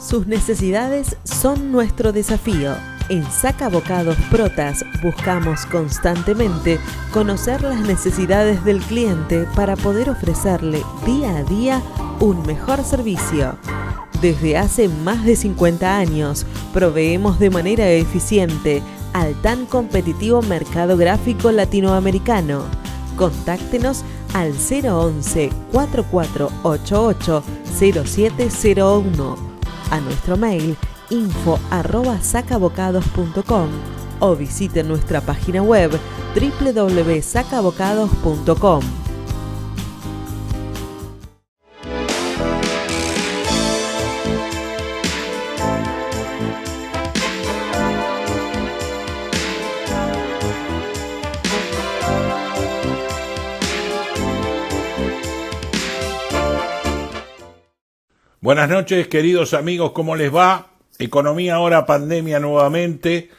Sus necesidades son nuestro desafío. En Sacabocados Protas buscamos constantemente conocer las necesidades del cliente para poder ofrecerle día a día un mejor servicio. Desde hace más de 50 años proveemos de manera eficiente al tan competitivo mercado gráfico latinoamericano. Contáctenos al 011 4488 0701, a nuestro mail info@sacabocados.com o visite nuestra página web www.sacabocados.com. Buenas noches, queridos amigos, ¿cómo les va? Economía ahora, pandemia nuevamente.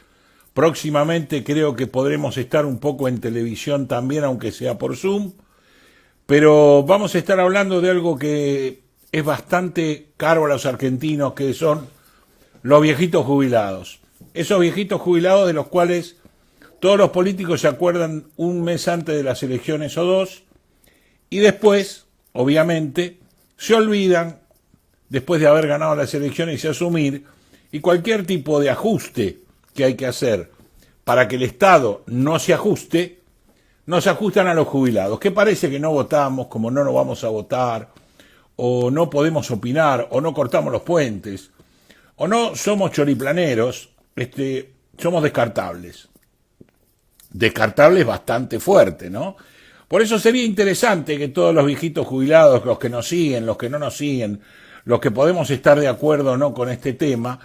Próximamente creo que podremos estar un poco en televisión también, aunque sea por Zoom. Pero vamos a estar hablando de algo que es bastante caro a los argentinos, que son los viejitos jubilados. Esos viejitos jubilados de los cuales todos los políticos se acuerdan un mes antes de las elecciones o dos, y después, obviamente, se olvidan después de haber ganado las elecciones y asumir, y cualquier tipo de ajuste que hay que hacer para que el Estado no se ajuste, nos ajustan a los jubilados, que parece que no votamos, como no nos vamos a votar, o no podemos opinar, o no cortamos los puentes, o no somos choriplaneros, somos descartables. Descartables bastante fuerte, ¿no? Por eso sería interesante que todos los viejitos jubilados, los que nos siguen, los que no nos siguen, los que podemos estar de acuerdo o no con este tema,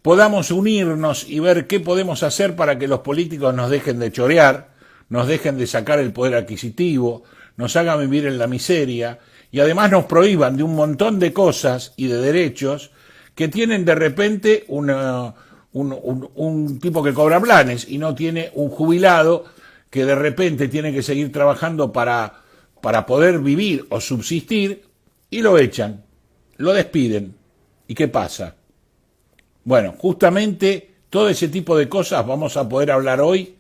podamos unirnos y ver qué podemos hacer para que los políticos nos dejen de chorear, nos dejen de sacar el poder adquisitivo, nos hagan vivir en la miseria y además nos prohíban de un montón de cosas y de derechos que tienen de repente un tipo que cobra planes y no tiene un jubilado que de repente tiene que seguir trabajando para poder vivir o subsistir y lo echan. Lo despiden. ¿Y qué pasa? Bueno, justamente todo ese tipo de cosas vamos a poder hablar hoy,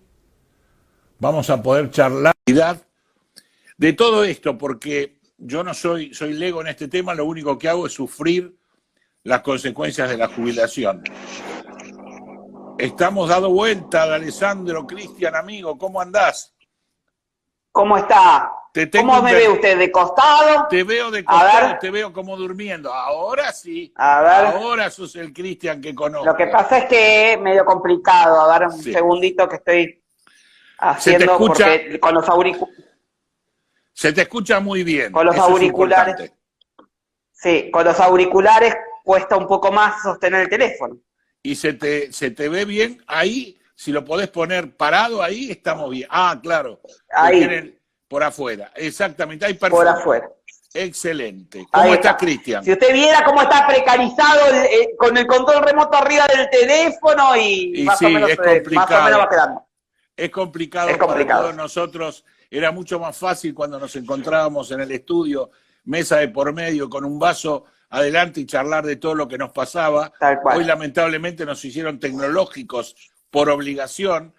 vamos a poder charlar de todo esto, porque yo no soy lego en este tema, lo único que hago es sufrir las consecuencias de la jubilación. Estamos dando vuelta, Alessandro, Cristian, amigo, ¿cómo andás? ¿Cómo está? ¿Cómo me ve usted? ¿De costado? Te veo de costado, te veo como durmiendo. Ahora sí. A ver. Ahora sos el Cristian que conozco. Lo que pasa es que es medio complicado. A ver, un segundito que estoy haciendo porque con los auriculares. Se te escucha muy bien. Con los auriculares. Sí, con los auriculares cuesta un poco más sostener el teléfono. Y se te ve bien ahí. Si lo podés poner parado ahí, estamos bien. Ah, claro. Ahí. Por afuera, exactamente. Ahí perfecto. Por afuera. Excelente. ¿Cómo estás, Cristian? Si usted viera cómo está precarizado con el control remoto arriba del teléfono y más, sí, o menos, es complicado. Más o menos va quedando. Es complicado para todos nosotros. Era mucho más fácil cuando nos encontrábamos en el estudio, mesa de por medio, con un vaso adelante y charlar de todo lo que nos pasaba. Tal cual. Hoy lamentablemente nos hicieron tecnológicos por obligación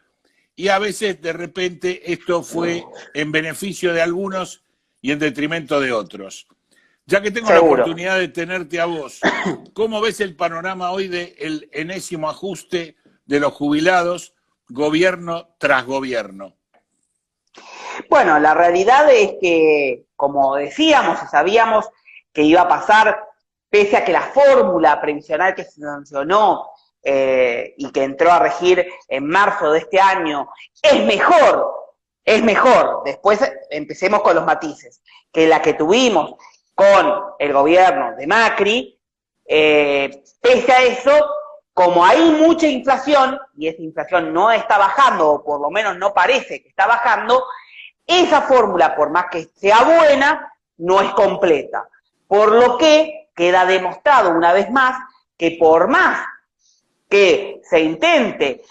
y a veces de repente esto fue en beneficio de algunos y en detrimento de otros. Ya que tengo la oportunidad de tenerte a vos, ¿cómo ves el panorama hoy del enésimo ajuste de los jubilados, gobierno tras gobierno? Bueno, la realidad es que, como decíamos y sabíamos que iba a pasar, pese a que la fórmula previsional que se sancionó y que entró a regir en marzo de este año es mejor, después empecemos con los matices, que la que tuvimos con el gobierno de Macri, pese a eso, como hay mucha inflación, y esa inflación no está bajando, o por lo menos no parece que está bajando, esa fórmula, por más que sea buena, no es completa. Por lo que queda demostrado una vez más que por más que se intente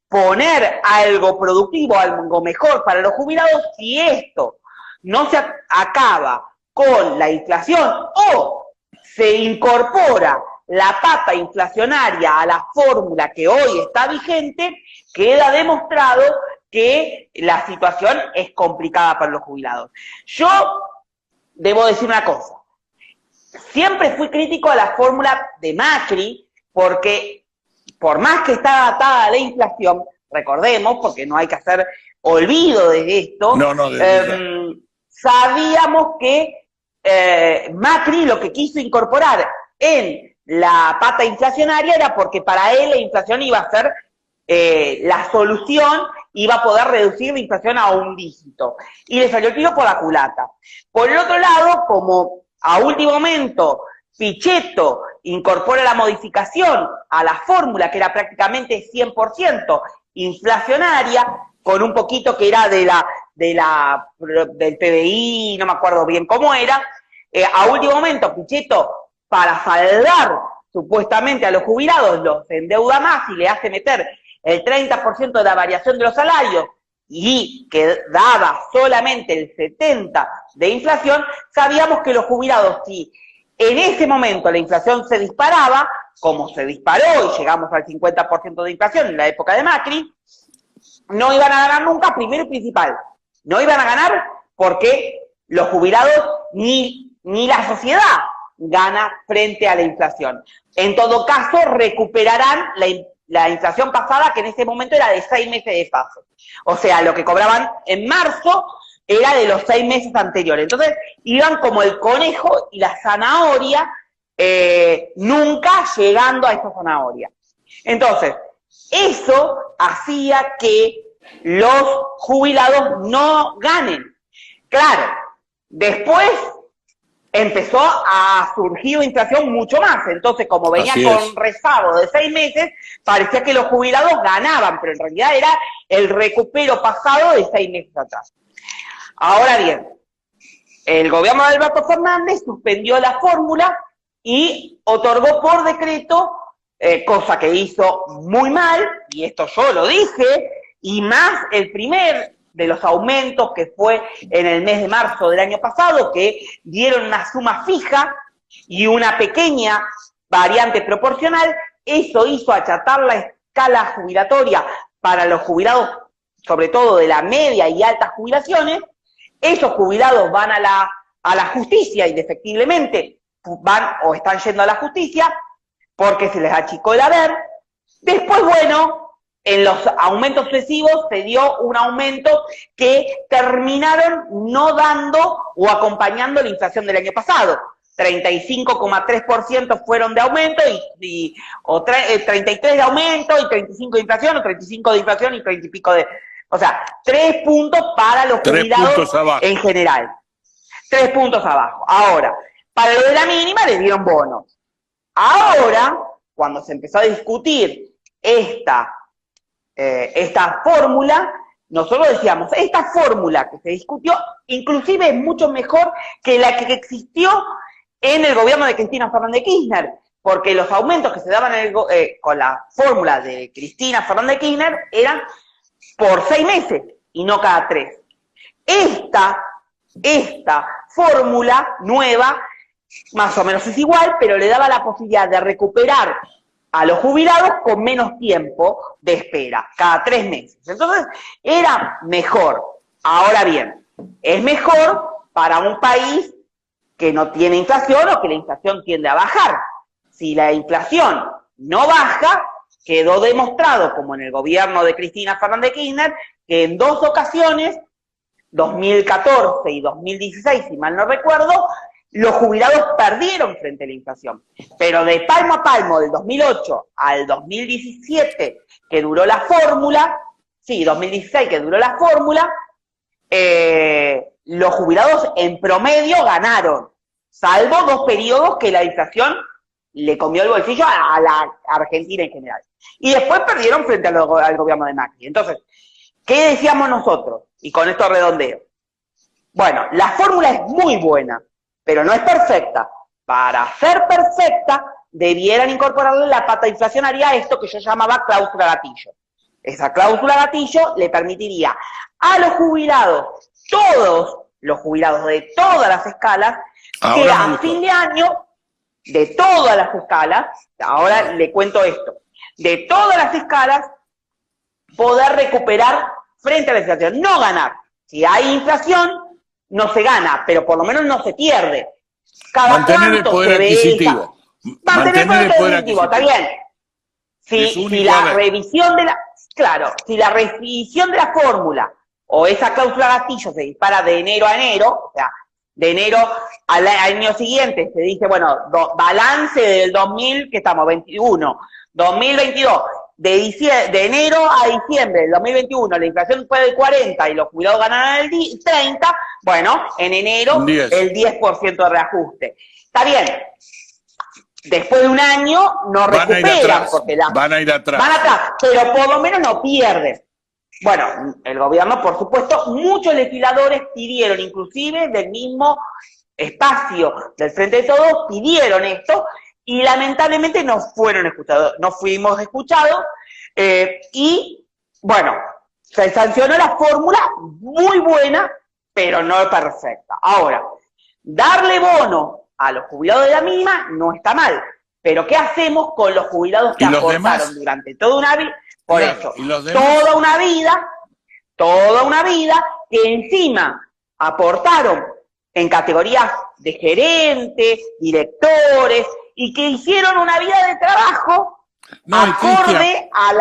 poner algo productivo, algo mejor para los jubilados, si esto no se acaba con la inflación o se incorpora la pata inflacionaria a la fórmula que hoy está vigente, queda demostrado que la situación es complicada para los jubilados. Yo debo decir una cosa, siempre fui crítico a la fórmula de Macri, porque por más que está atada a la inflación, recordemos, porque no hay que hacer olvido de esto, sabíamos que Macri lo que quiso incorporar en la pata inflacionaria era porque para él la inflación iba a ser la solución, iba a poder reducir la inflación a un dígito. Y le salió el tiro por la culata. Por el otro lado, como a último momento Pichetto incorpora la modificación a la fórmula, que era prácticamente 100% inflacionaria, con un poquito que era del PBI, no me acuerdo bien cómo era, a último momento Pichetto, para saldar supuestamente a los jubilados, los endeuda más y le hace meter el 30% de la variación de los salarios y que daba solamente el 70% de inflación. Sabíamos que los jubilados, si en ese momento la inflación se disparaba, como se disparó y llegamos al 50% de inflación en la época de Macri, no iban a ganar nunca, primero y principal. No iban a ganar porque los jubilados ni la sociedad gana frente a la inflación. En todo caso, recuperarán la inflación pasada, que en ese momento era de 6 meses de fase. O sea, lo que cobraban en marzo era de los 6 meses anteriores. Entonces, iban como el conejo y la zanahoria, nunca llegando a esa zanahoria. Entonces, eso hacía que los jubilados no ganen. Claro, después empezó a surgir inflación mucho más. Entonces, como venía con rezago de 6 meses, parecía que los jubilados ganaban, pero en realidad era el recupero pasado de 6 meses atrás. Ahora bien, el gobierno de Alberto Fernández suspendió la fórmula y otorgó por decreto, cosa que hizo muy mal, y esto yo lo dije, y más el primer de los aumentos que fue en el mes de marzo del año pasado, que dieron una suma fija y una pequeña variante proporcional. Eso hizo achatar la escala jubilatoria para los jubilados, sobre todo de la media y altas jubilaciones. Esos jubilados van a la justicia y efectivamente van o están yendo a la justicia porque se les achicó el haber. Después, bueno, en los aumentos sucesivos se dio un aumento que terminaron no dando o acompañando la inflación del año pasado. 35,3% fueron de aumento, 33 de aumento, y 35 de inflación, o 35 de inflación y 30 y pico de... O sea, 3 puntos para los jubilados en general. 3 puntos abajo. Ahora, para lo de la mínima les dieron bonos. Ahora, cuando se empezó a discutir esta fórmula, nosotros decíamos, esta fórmula que se discutió, inclusive es mucho mejor que la que existió en el gobierno de Cristina Fernández de Kirchner, porque los aumentos que se daban con la fórmula de Cristina Fernández de Kirchner eran por 6 meses y no cada 3. Esta fórmula nueva, más o menos es igual, pero le daba la posibilidad de recuperar a los jubilados con menos tiempo de espera, cada 3 meses. Entonces, era mejor. Ahora bien, es mejor para un país que no tiene inflación o que la inflación tiende a bajar. Si la inflación no baja, quedó demostrado, como en el gobierno de Cristina Fernández de Kirchner, que en 2 ocasiones, 2014 y 2016, si mal no recuerdo, los jubilados perdieron frente a la inflación. Pero de palmo a palmo, del 2008 al 2017, que duró la fórmula, 2016 que duró la fórmula, los jubilados en promedio ganaron, salvo 2 periodos que la inflación le comió el bolsillo a la Argentina en general. Y después perdieron frente al gobierno de Macri. Entonces, ¿qué decíamos nosotros? Y con esto redondeo. Bueno, la fórmula es muy buena, pero no es perfecta. Para ser perfecta, debieran incorporarle la pata inflacionaria a esto que yo llamaba cláusula gatillo. Esa cláusula gatillo le permitiría a los jubilados, todos los jubilados de todas las escalas, que a fin de año de todas las escalas, ahora le cuento esto, de todas las escalas, poder recuperar frente a la inflación, no ganar. Si hay inflación, no se gana, pero por lo menos no se pierde. Mantener el poder adquisitivo. Mantener el poder adquisitivo, está bien. Si la revisión de la, claro, si la revisión de la fórmula o esa cláusula gatillo se dispara de enero a enero, o sea, de enero al año siguiente se dice, bueno, balance del 2000, que estamos, 21, 2022, de enero a diciembre del 2021, la inflación fue del 40 y los jubilados ganaron el 30, bueno, en enero el 10% de reajuste. Está bien. Después de un año no recuperan, porque van a ir atrás. Van atrás, pero por lo menos no pierden. Bueno, el gobierno, por supuesto, muchos legisladores pidieron, inclusive del mismo espacio del Frente de Todos, pidieron esto, y lamentablemente no fueron escuchados, no fuimos escuchados, y bueno, se sancionó la fórmula muy buena, pero no perfecta. Ahora, darle bono a los jubilados de la mínima no está mal, pero ¿qué hacemos con los jubilados que aportaron durante toda una vida? Por eso, toda una vida, que encima aportaron en categorías de gerentes, directores, y que hicieron una vida de trabajo acorde a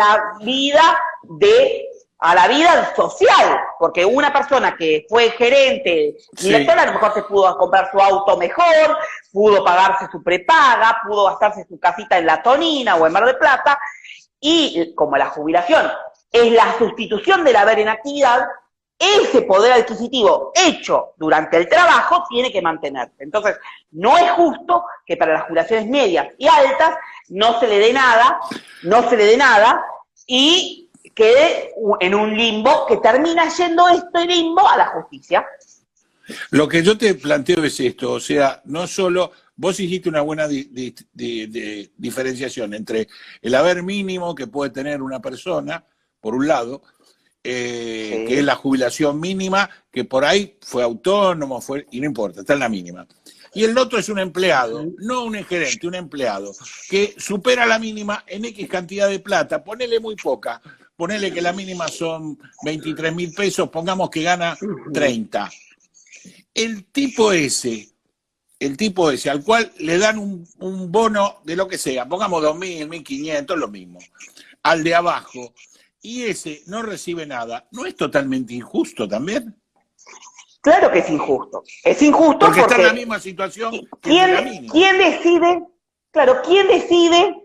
la vida social, porque una persona que fue gerente, directora, a lo mejor se pudo comprar su auto mejor, pudo pagarse su prepaga, pudo gastarse su casita en La Tonina o en Mar del Plata, y como la jubilación es la sustitución del haber en actividad, ese poder adquisitivo hecho durante el trabajo tiene que mantenerse. Entonces, no es justo que para las jubilaciones medias y altas no se le dé nada, y quede en un limbo que termina yendo este limbo a la justicia. Lo que yo te planteo es esto, o sea, no solo, vos hiciste una buena diferenciación entre el haber mínimo que puede tener una persona, por un lado, que es la jubilación mínima, que por ahí fue autónomo, y no importa, está en la mínima. Y el otro es un empleado, no un gerente, un empleado, que supera la mínima en X cantidad de plata, ponele muy poca, ponele que la mínima son 23.000 pesos, pongamos que gana 30. El tipo ese al cual le dan un bono de lo que sea, pongamos 2.000, 1.500, lo mismo, al de abajo, y ese no recibe nada, ¿no es totalmente injusto también? Claro que es injusto. Es injusto porque está en la misma situación que la mínima. ¿Quién decide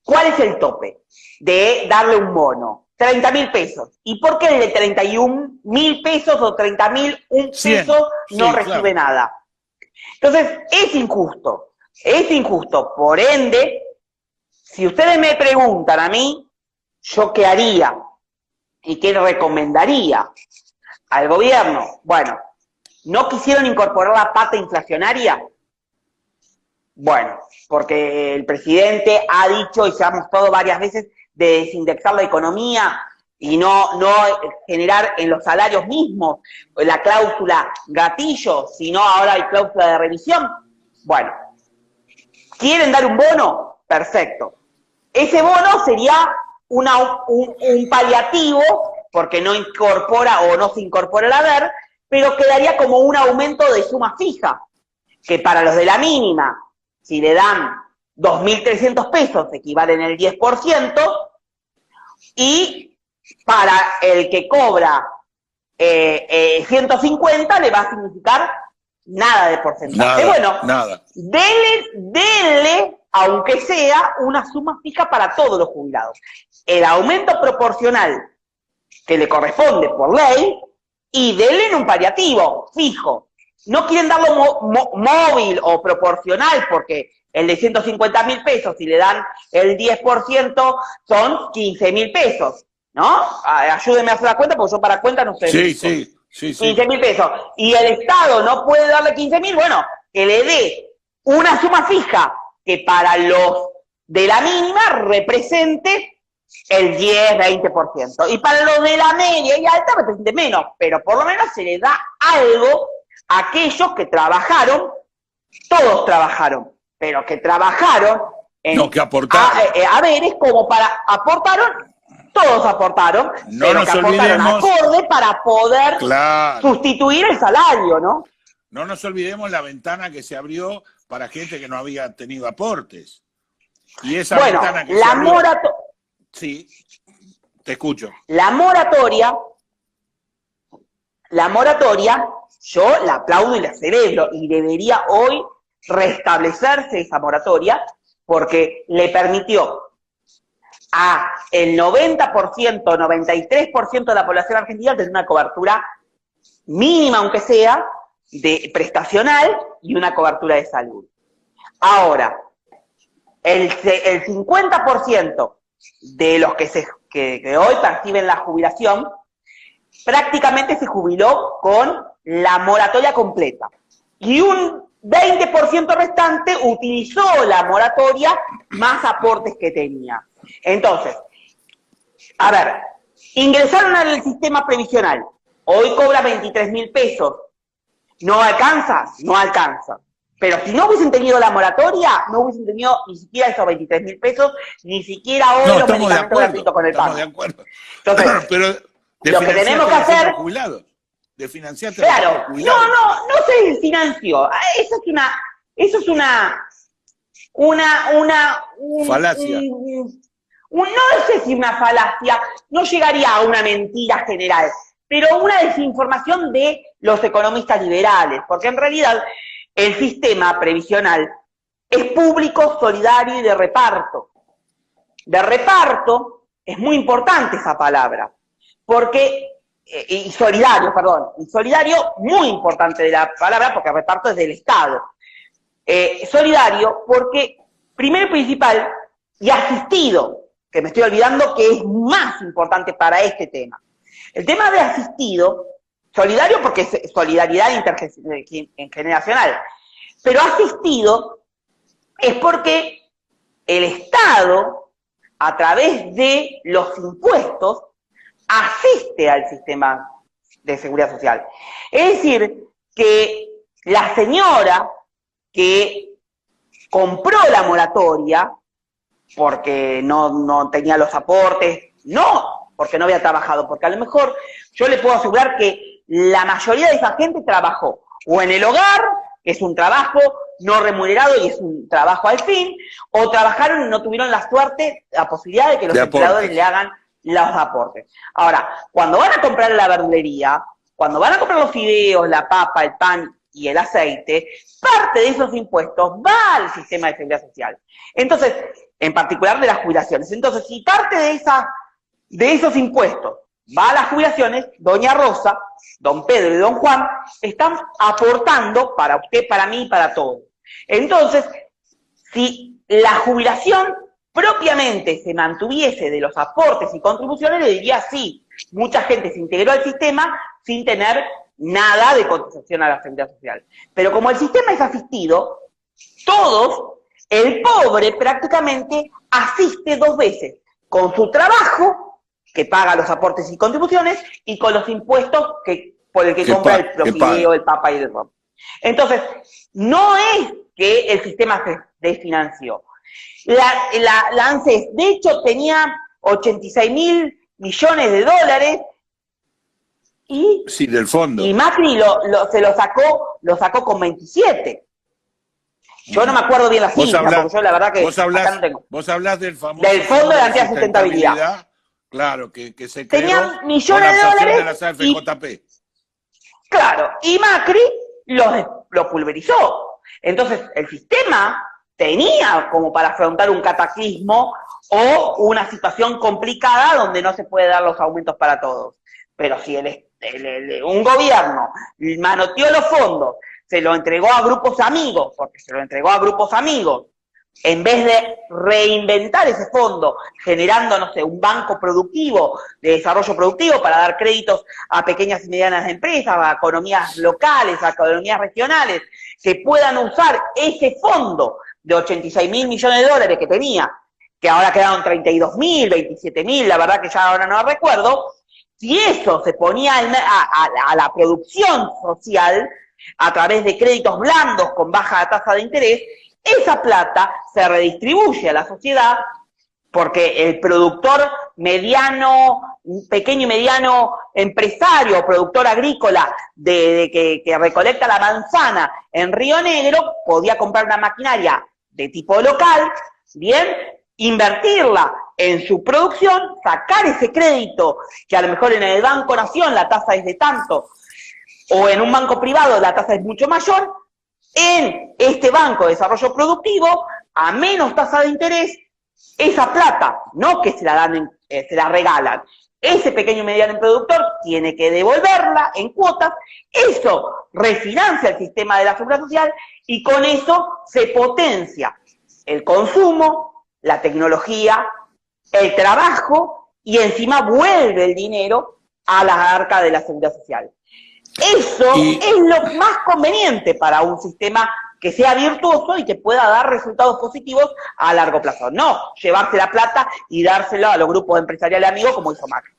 cuál es el tope de darle un bono? 30.000 pesos. ¿Y por qué el de 31.000 pesos o 30.001 pesos no recibe nada? Entonces, es injusto. Por ende, si ustedes me preguntan a mí, ¿yo qué haría? ¿Y qué recomendaría al gobierno? Bueno, ¿no quisieron incorporar la pata inflacionaria? Bueno, porque el presidente ha dicho, y se ha mostrado varias veces, de desindexar la economía y no generar en los salarios mismos la cláusula gatillo, sino ahora hay cláusula de revisión. Bueno, ¿quieren dar un bono? Perfecto. Ese bono sería un paliativo, porque no incorpora o no se incorpora el haber, pero quedaría como un aumento de suma fija, que para los de la mínima, si le dan 2.300 pesos, equivalen el 10%, y para el que cobra 150 le va a significar nada de porcentaje. Nada. Denle, aunque sea, una suma fija para todos los jubilados. El aumento proporcional que le corresponde por ley, y denle un paliativo fijo. No quieren darlo móvil o proporcional, porque el de 150.000 pesos, si le dan el 10%, son 15.000 pesos, ¿no? Ayúdenme a hacer la cuenta, porque yo para cuenta no sé. Sí. 15.000 pesos. Y el Estado no puede darle 15.000, bueno, que le dé una suma fija que para los de la mínima represente el 10-20%. Y para los de la media y alta represente menos, pero por lo menos se le da algo a aquellos que trabajaron, todos trabajaron. pero que trabajaron en No, que aportaron. haberes como aportaron, todos aportaron, No pero nos que aportaron olvidemos, acorde para poder claro, sustituir el salario, ¿no? no nos olvidemos la ventana que se abrió para gente que no había tenido aportes. Y esa ventana que se abrió... Sí, te escucho. La moratoria, yo la aplaudo y la celebro, y debería hoy restablecerse esa moratoria, porque le permitió a el 90%, 93% de la población argentina tener una cobertura mínima, aunque sea, de prestacional y una cobertura de salud. Ahora, el 50% de los que hoy perciben la jubilación prácticamente se jubiló con la moratoria completa. Y un 20% restante utilizó la moratoria más aportes que tenía. Entonces, a ver, ingresaron al sistema previsional, hoy cobra 23.000 pesos, ¿no alcanza? No alcanza. Pero si no hubiesen tenido la moratoria, no hubiesen tenido ni siquiera esos 23.000 pesos, ni siquiera hoy los medicamentos gratuitos con el PAN. Estamos de acuerdo. Entonces, pero lo que tenemos que hacer... De financiarte claro, no se financió. Eso es una falacia. No sé si una falacia, no llegaría a una mentira general, pero una desinformación de los economistas liberales, porque en realidad el sistema previsional es público, solidario y de reparto. De reparto es muy importante esa palabra, porque y solidario, muy importante de la palabra, porque el reparto es del Estado. Solidario porque, primero y principal, y asistido, que me estoy olvidando que es más importante para este tema. El tema de asistido, solidario porque es solidaridad intergeneracional, pero asistido es porque el Estado, a través de los impuestos, asiste al sistema de seguridad social. Es decir, que la señora que compró la moratoria porque no tenía los aportes, no porque no había trabajado, porque a lo mejor yo le puedo asegurar que la mayoría de esa gente trabajó o en el hogar, que es un trabajo no remunerado y es un trabajo al fin, o trabajaron y no tuvieron la suerte, la posibilidad de que los empleadores le hagan los aportes. Ahora, cuando van a comprar la verdulería, cuando van a comprar los fideos, la papa, el pan y el aceite, parte de esos impuestos va al sistema de seguridad social. Entonces, en particular de las jubilaciones. Entonces, si parte de esos impuestos va a las jubilaciones, doña Rosa, don Pedro y don Juan están aportando para usted, para mí y para todos. Entonces, si la jubilación propiamente se mantuviese de los aportes y contribuciones, le diría sí, mucha gente se integró al sistema sin tener nada de cotización a la seguridad social. Pero como el sistema es asistido, todos, el pobre prácticamente asiste dos veces, con su trabajo, que paga los aportes y contribuciones, y con los impuestos por el que compra el profileo, el papa y el rom. Entonces, no es que el sistema se desfinanció. La ANSES, de hecho, tenía 86.000 millones de dólares y, sí, del fondo. Y Macri se lo sacó con 27. Yo no me acuerdo bien la cifra, porque yo la verdad que acá no tengo. Vos hablás del famoso del Fondo de Garantía de Sustentabilidad. Claro, que se creó tenían millones de dólares de la CFJP. Claro, y Macri lo pulverizó. Entonces, el sistema tenía como para afrontar un cataclismo o una situación complicada donde no se puede dar los aumentos para todos. Pero si un gobierno manoteó los fondos, se lo entregó a grupos amigos, porque se lo entregó a grupos amigos, en vez de reinventar ese fondo, generando, no sé, un banco productivo, de desarrollo productivo para dar créditos a pequeñas y medianas empresas, a economías locales, a economías regionales, que puedan usar ese fondo de 86.000 millones de dólares que tenía, que ahora quedaron 32.000, 27.000, la verdad que ya ahora no recuerdo. Si eso se ponía a la producción social a través de créditos blandos con baja tasa de interés, esa plata se redistribuye a la sociedad porque el productor mediano, pequeño y mediano empresario, productor agrícola que recolecta la manzana en Río Negro, podía comprar una maquinaria de tipo local, bien, invertirla en su producción, sacar ese crédito, que a lo mejor en el Banco Nación la tasa es de tanto, o en un banco privado la tasa es mucho mayor, en este Banco de Desarrollo Productivo, a menos tasa de interés, esa plata, no que se la dan, se la regalan, ese pequeño y mediano productor tiene que devolverla en cuotas, eso refinancia el sistema de la seguridad social y con eso se potencia el consumo, la tecnología, el trabajo y encima vuelve el dinero a la arca de la seguridad social. Eso es lo más conveniente para un sistema que sea virtuoso y que pueda dar resultados positivos a largo plazo. No llevarse la plata y dárselo a los grupos empresariales amigos como hizo Macri.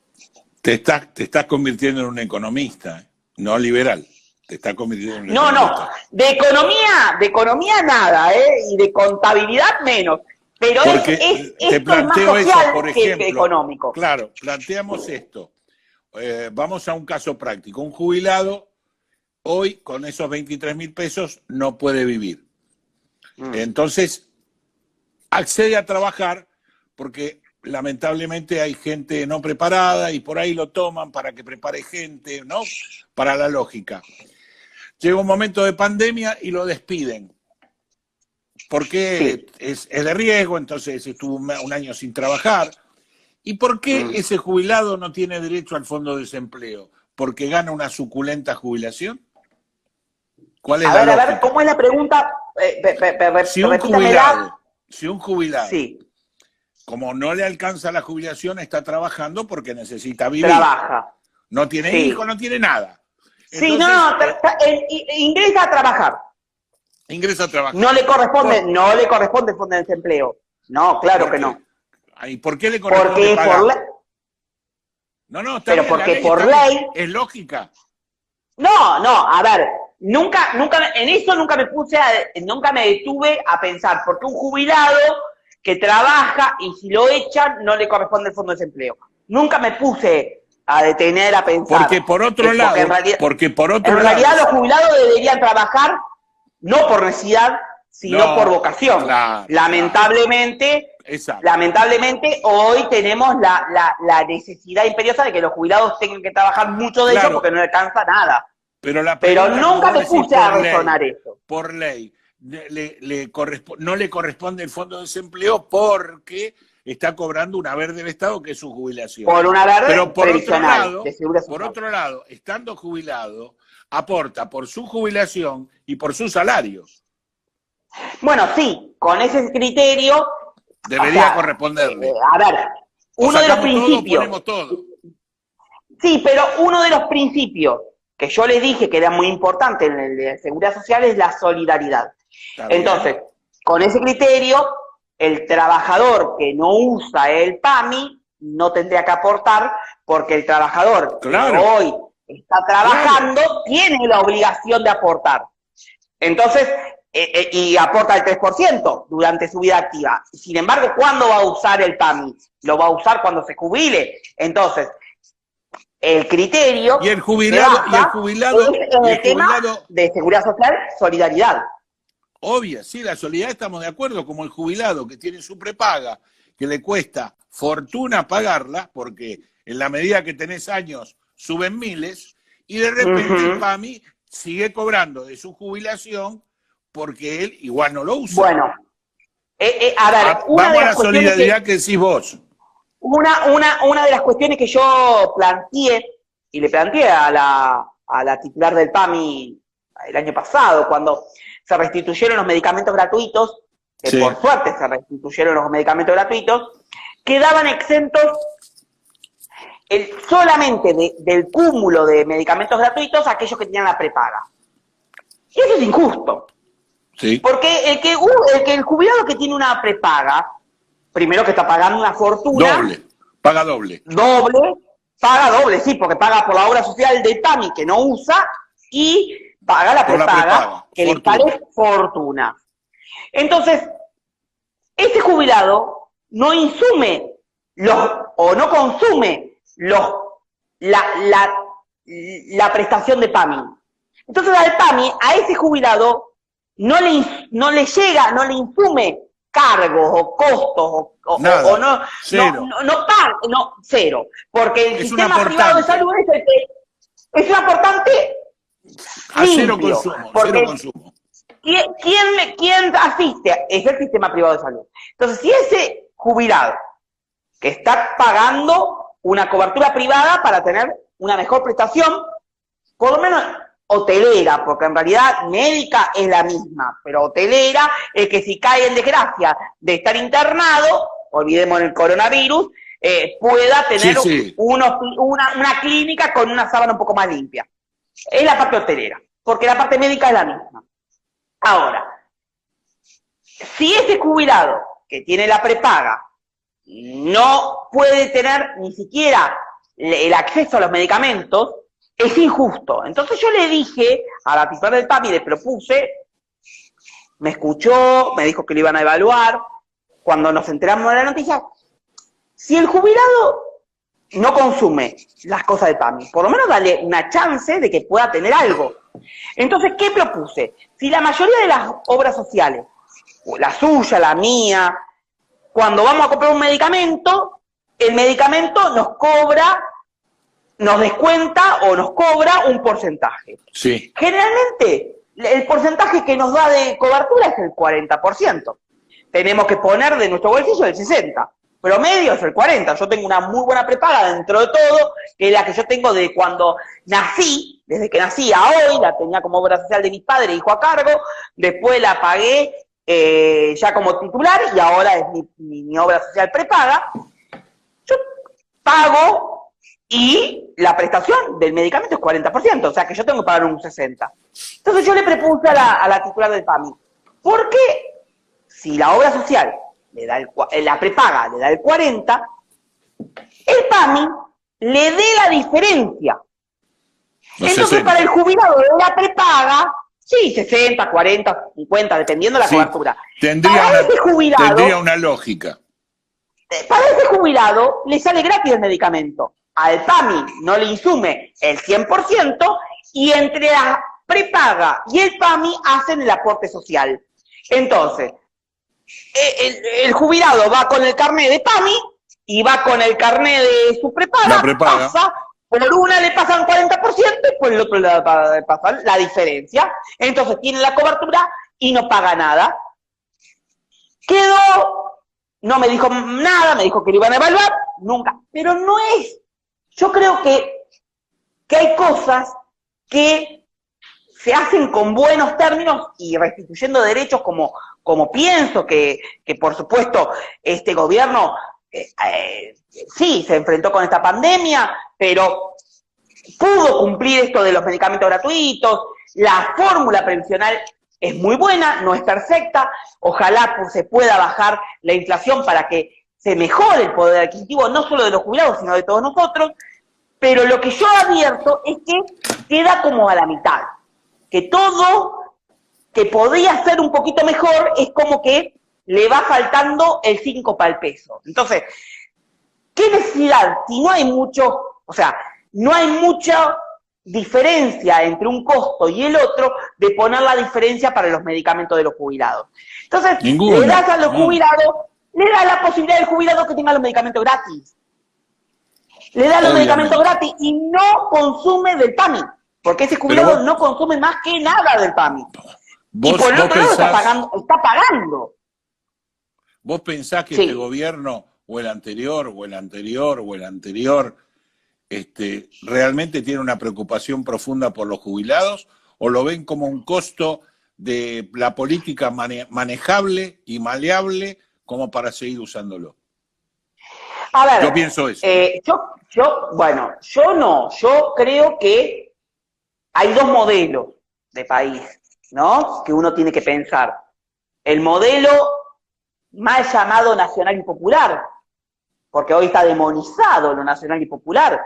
Te estás convirtiendo en un economista, no liberal. Te estás convirtiendo en un economista. No, de economía nada, y de contabilidad menos. Pero porque te planteo es más social eso, por ejemplo, que económico. Claro, planteamos esto. Vamos a un caso práctico. Un jubilado hoy con esos 23.000 pesos no puede vivir. Entonces, accede a trabajar porque lamentablemente hay gente no preparada y por ahí lo toman para que prepare gente, ¿no? Para la lógica. Llega un momento de pandemia y lo despiden. Porque es de riesgo, entonces estuvo un año sin trabajar. ¿Y por qué ese jubilado no tiene derecho al fondo de desempleo? ¿Porque gana una suculenta jubilación? ¿Cuál es la lógica? A ver, ¿cómo es la pregunta? Si un jubilado, sí, como no le alcanza la jubilación, está trabajando porque necesita vivir. Trabaja. No tiene hijos, no tiene nada. Entonces, ingresa a trabajar. Ingresa a trabajar. No le corresponde el fondo de desempleo. No, claro que no. ¿Y por qué le corresponde pagar? Por ley. No, está pero bien, porque la ley por ley. Es lógica. No, a ver, en eso nunca me detuve a pensar, porque un jubilado que trabaja y si lo echan no le corresponde el fondo de desempleo. Nunca me puse a detener a pensar. Porque por otro lado, en realidad los jubilados deberían trabajar no por necesidad, sino por vocación. Lamentablemente hoy tenemos la necesidad imperiosa de que los jubilados tengan que trabajar mucho de ellos porque no alcanza nada. Pero nunca me puse a razonar eso. Por ley, no le corresponde el fondo de desempleo porque está cobrando un haber del Estado que es su jubilación. Por un haber previsional de seguridad social. Por otro lado, estando jubilado, aporta por su jubilación y por su salario. Bueno, sí, con ese criterio debería corresponderle. A ver, uno de los principios. Ponemos todo. Sí, pero uno de los principios que yo les dije que era muy importante en el de seguridad social es la solidaridad. Entonces, con ese criterio, el trabajador que no usa el PAMI no tendría que aportar porque el trabajador que hoy está trabajando tiene la obligación de aportar. Entonces, y aporta el 3% durante su vida activa. Sin embargo, ¿cuándo va a usar el PAMI? Lo va a usar cuando se jubile. Entonces, el criterio y el jubilado es el tema de seguridad social, solidaridad. Obvio, sí, la solidaridad estamos de acuerdo, como el jubilado que tiene su prepaga, que le cuesta fortuna pagarla, porque en la medida que tenés años suben miles, y de repente el PAMI sigue cobrando de su jubilación porque él igual no lo usa. Bueno, a ver, vamos a la solidaridad que decís vos. Una de las cuestiones que yo planteé, y le planteé a la titular del PAMI el año pasado, cuando se restituyeron los medicamentos gratuitos, que por suerte se restituyeron los medicamentos gratuitos, quedaban exentos solamente del cúmulo de medicamentos gratuitos aquellos que tenían la prepaga. Y eso es injusto. Sí. Porque el jubilado que tiene una prepaga, primero que está pagando una fortuna. Paga doble, sí, porque paga por la obra social del PAMI que no usa y paga la prepaga que le sale fortuna. Entonces, ese jubilado no insume o no consume la prestación de PAMI. Entonces al PAMI, a ese jubilado, no le llega, no le insume cargos o costos Nada, cero. Cero, porque el Es sistema privado de salud es el que es un aportante a cero limpio, consumo, porque cero consumo. ¿quién asiste? Es el sistema privado de salud. Entonces, si ese jubilado que está pagando una cobertura privada para tener una mejor prestación, por lo menos hotelera, porque en realidad médica es la misma, pero hotelera es que si cae en desgracia de estar internado, olvidemos el coronavirus, pueda tener una clínica con una sábana un poco más limpia. Es la parte hotelera, porque la parte médica es la misma. Ahora, si ese jubilado que tiene la prepaga no puede tener ni siquiera el acceso a los medicamentos, es injusto. Entonces yo le dije a la titular del PAMI, le propuse, me escuchó, me dijo que lo iban a evaluar. Cuando nos enteramos de la noticia, si el jubilado no consume las cosas del PAMI, por lo menos dale una chance de que pueda tener algo. Entonces, ¿qué propuse? Si la mayoría de las obras sociales, la suya, la mía, cuando vamos a comprar un medicamento, el medicamento nos descuenta o nos cobra un porcentaje. Sí. Generalmente, el porcentaje que nos da de cobertura es el 40%. Tenemos que poner de nuestro bolsillo el 60%. Promedio es el 40%. Yo tengo una muy buena prepaga dentro de todo, que es la que yo tengo de cuando nací, desde que nací a hoy, la tenía como obra social de mis padres, hijo a cargo, después la pagué ya como titular y ahora es mi obra social prepaga. Yo pago y la prestación del medicamento es 40%, o sea que yo tengo que pagar un 60%. Entonces yo le propuse a la titular del PAMI, ¿por qué si la obra social le da la prepaga le da el 40%, el PAMI le dé la diferencia? Entonces 60. para el jubilado de la prepaga, sí, 60, 40, 50, dependiendo de la cobertura. Tendría una lógica. Para ese jubilado le sale gratis el medicamento. Al PAMI no le insume el 100% y entre la prepaga y el PAMI hacen el aporte social. Entonces, el jubilado va con el carnet de PAMI y va con el carnet de su prepaga, pasa, por una le pasan 40% y por el otro le pasan la diferencia. Entonces tiene la cobertura y no paga nada. No me dijo nada, me dijo que lo iban a evaluar, nunca. Pero no es, yo creo que hay cosas que se hacen con buenos términos y restituyendo derechos como pienso que por supuesto este gobierno sí se enfrentó con esta pandemia, pero pudo cumplir esto de los medicamentos gratuitos, la fórmula previsional es muy buena, no es perfecta, ojalá se pueda bajar la inflación para que se mejore el poder adquisitivo, no solo de los jubilados, sino de todos nosotros, pero lo que yo advierto es que queda como a la mitad, que todo que podría ser un poquito mejor es como que le va faltando el 5 para el peso. Entonces, ¿qué necesidad? Si no hay no hay mucha diferencia entre un costo y el otro de poner la diferencia para los medicamentos de los jubilados. Entonces, le das a los jubilados, le da la posibilidad al jubilado que tenga los medicamentos gratis. Le da los medicamentos gratis y no consume del PAMI, porque ese jubilado no consume más que nada del PAMI. Y por el otro lado está pagando. ¿Vos pensás que este gobierno, o el anterior, o el anterior, o el anterior, realmente tiene una preocupación profunda por los jubilados, o lo ven como un costo de la política manejable y maleable como para seguir usándolo? A ver, yo pienso eso. Yo creo que hay dos modelos de país, ¿no? Que uno tiene que pensar. El modelo mal llamado nacional y popular, porque hoy está demonizado lo nacional y popular,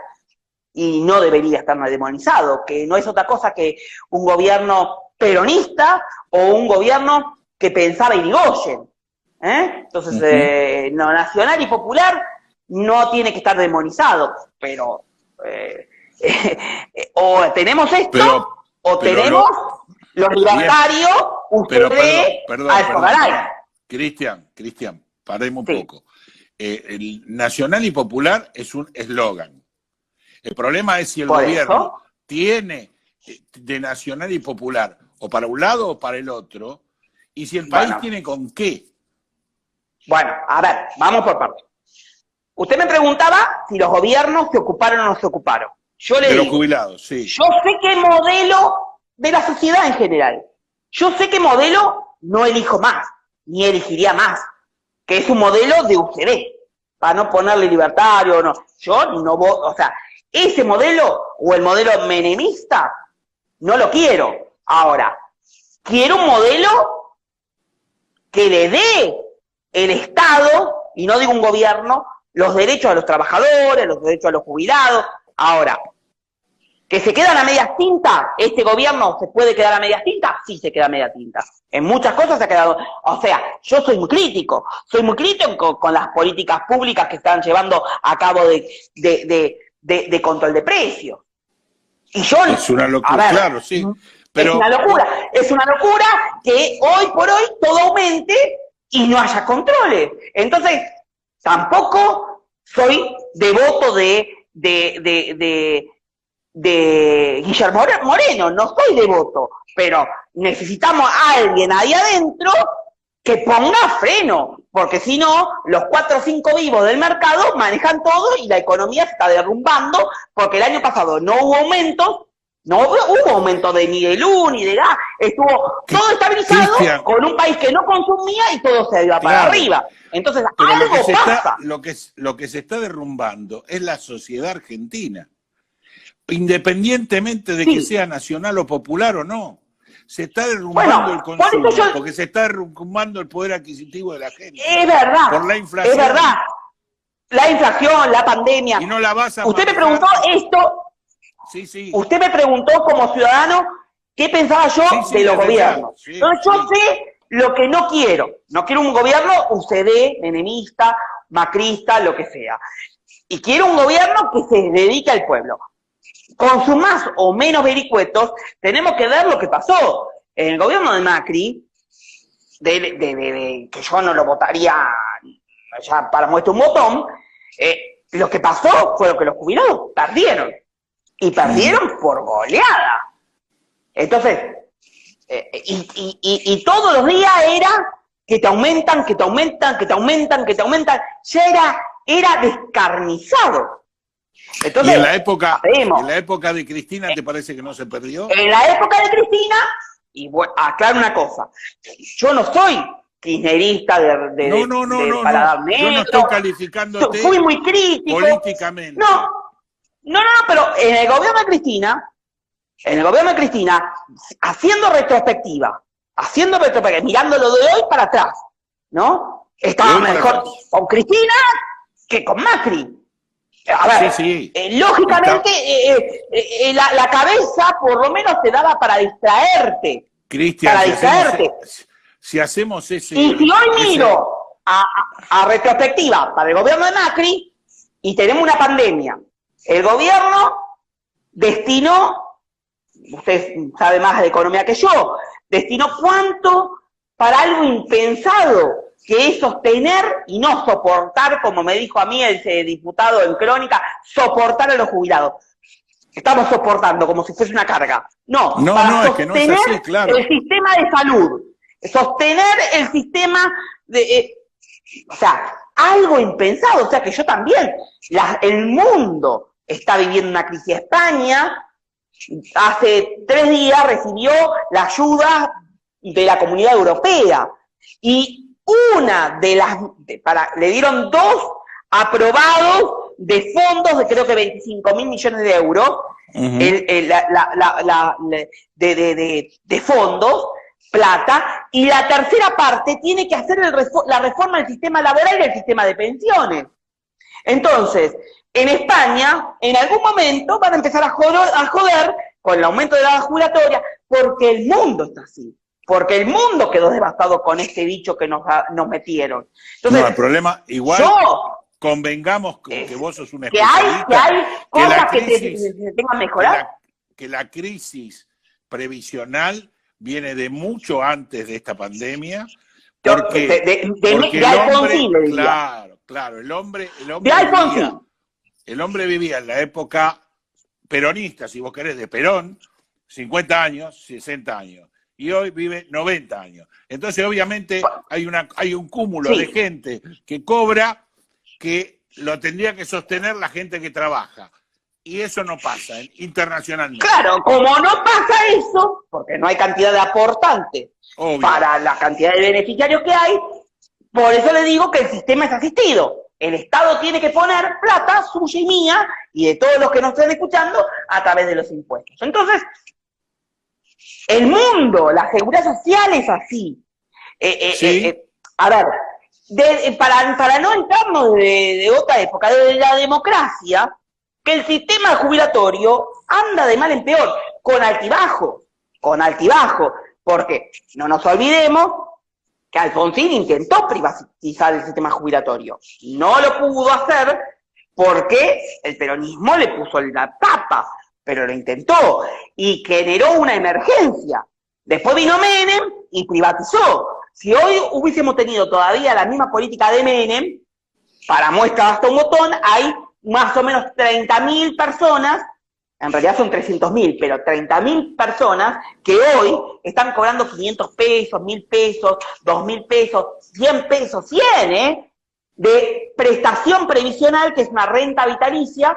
y no debería estar demonizado, que no es otra cosa que un gobierno peronista o un gobierno que pensaba Irigoyen. Entonces, lo nacional y popular no tiene que estar demonizado, pero o tenemos esto, o tenemos los libertarios, ustedes, perdón. Cristian, paremos un poco. El nacional y popular es un eslogan. El problema es si el gobierno tiene de nacional y popular o para un lado o para el otro, y si el país tiene con qué. Bueno, a ver, vamos por partes. Usted me preguntaba si los gobiernos se ocuparon o no se ocuparon. Yo le digo, los jubilados, sí. Yo sé qué modelo de la sociedad en general. Yo sé qué modelo no elijo más, ni elegiría más, que es un modelo de UCD, para no ponerle libertario o no. Yo no voy, o sea, ese modelo o el modelo menemista no lo quiero. Ahora, quiero un modelo que le dé el Estado, y no digo un gobierno, los derechos a los trabajadores, los derechos a los jubilados. Ahora, ¿que se quedan a medias tintas? ¿Este gobierno se puede quedar a medias tintas? Sí, se queda a medias tintas. En muchas cosas se ha quedado. O sea, yo soy muy crítico con las políticas públicas que están llevando a cabo de control de precios. Y yo, es una locura, claro, sí. Pero es una locura que hoy por hoy todo aumente y no haya controles. Entonces, tampoco soy devoto de Guillermo Moreno, no soy devoto, pero necesitamos a alguien ahí adentro que ponga freno, porque si no, los 4 o 5 vivos del mercado manejan todo y la economía se está derrumbando, porque el año pasado no hubo aumentos, no hubo aumento ni de luz ni de gas, estuvo todo estabilizado, Cristian, con un país que no consumía y todo se iba para arriba. Entonces, pero algo pasa. Lo que se está derrumbando es la sociedad argentina, independientemente de que sea nacional o popular o no. Se está derrumbando el consumo, porque se está derrumbando el poder adquisitivo de la gente. Es verdad. Por la inflación. Es verdad. La inflación, la pandemia. Y no la vas a Usted me preguntó esto. Sí. Usted me preguntó como ciudadano qué pensaba yo de los gobiernos. Entonces yo sé lo que no quiero. No quiero un gobierno UCD, menemista, macrista, lo que sea. Y quiero un gobierno que se dedique al pueblo. Con sus más o menos vericuetos, tenemos que ver lo que pasó. En el gobierno de Macri, que yo no lo votaría ya para muestra un botón, lo que pasó fue lo que los jubilados perdieron. Y perdieron por goleada. Entonces, y todos los días era que te aumentan. Ya era descarnizado. Entonces, ¿Y en la época de Cristina te parece que no se perdió? En la época de Cristina, y bueno, aclaro una cosa, yo no soy kirchnerista de paladar negro. Yo no estoy calificándote fui muy crítico políticamente. No, pero en el gobierno de Cristina, haciendo retrospectiva, mirándolo de hoy para atrás, ¿no? Estaba mejor con Cristina que con Macri. A ver, lógicamente la cabeza por lo menos te daba para distraerte. Cristian, si hacemos ese... Y si hoy miro a retrospectiva para el gobierno de Macri y tenemos una pandemia, el gobierno destinó, usted sabe más de economía que yo, destinó cuánto para algo impensado, que es sostener y no soportar, como me dijo a mí ese diputado en Crónica, soportar a los jubilados. Estamos soportando como si fuese una carga. No, es que no es así, claro. El sistema de salud, sostener el sistema de... o sea, algo impensado, o sea que yo también, el mundo está viviendo una crisis. España hace 3 días recibió la ayuda de la Comunidad Europea y una de las, le dieron 2 aprobados de fondos de creo que 25.000 millones de euros de fondos, plata, y la tercera parte tiene que hacer la reforma del sistema laboral y del sistema de pensiones. Entonces, en España, en algún momento van a empezar a joder con el aumento de la edad jubilatoria, porque el mundo está así. porque el mundo quedó devastado con este bicho que nos metieron. Entonces, no, el problema, igual, convengamos que vos sos un especialista. Que hay cosas que se tengan que mejorar. Que la crisis previsional viene de mucho antes de esta pandemia. Porque de Alfonsín, le diría. Claro, el hombre vivía en la época peronista, si vos querés, de Perón, 50 años, 60 años. Y hoy vive 90 años. Entonces, obviamente, hay un cúmulo de gente que cobra que lo tendría que sostener la gente que trabaja. Y eso no pasa internacionalmente. Claro, como no pasa eso, porque no hay cantidad de aportantes para la cantidad de beneficiarios que hay, por eso le digo que el sistema es asistido. El Estado tiene que poner plata suya y mía, y de todos los que nos estén escuchando, a través de los impuestos. Entonces, el mundo, la seguridad social es así. A ver, para no entrarnos de otra época, de la democracia, que el sistema jubilatorio anda de mal en peor, con altibajo, porque no nos olvidemos que Alfonsín intentó privatizar el sistema jubilatorio. No lo pudo hacer porque el peronismo le puso la tapa, pero lo intentó y generó una emergencia. Después vino Menem y privatizó. Si hoy hubiésemos tenido todavía la misma política de Menem, para muestra hasta un botón, hay más o menos 30.000 personas, en realidad son 300.000, pero 30.000 personas que hoy están cobrando 500 pesos, 1.000 pesos, 2.000 pesos, 100 pesos, 100, de prestación previsional, que es una renta vitalicia,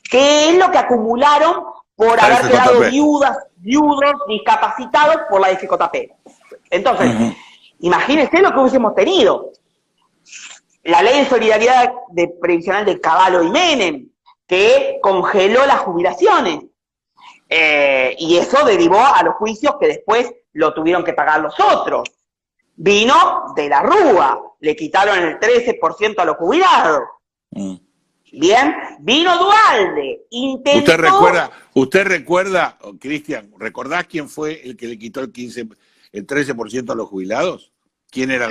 que es lo que acumularon por haber quedado viudos, discapacitados por la FJP. Entonces, imagínense lo que hubiésemos tenido. La ley de solidaridad previsional de Cavallo y Menem, que congeló las jubilaciones. Y eso derivó a los juicios que después lo tuvieron que pagar los otros. Vino de la Rúa, le quitaron el 13% a los jubilados. Bien, vino Duhalde, intentó... ¿Usted recuerda, Cristian, recordás quién fue el que le quitó el 13% a los jubilados? ¿Quién era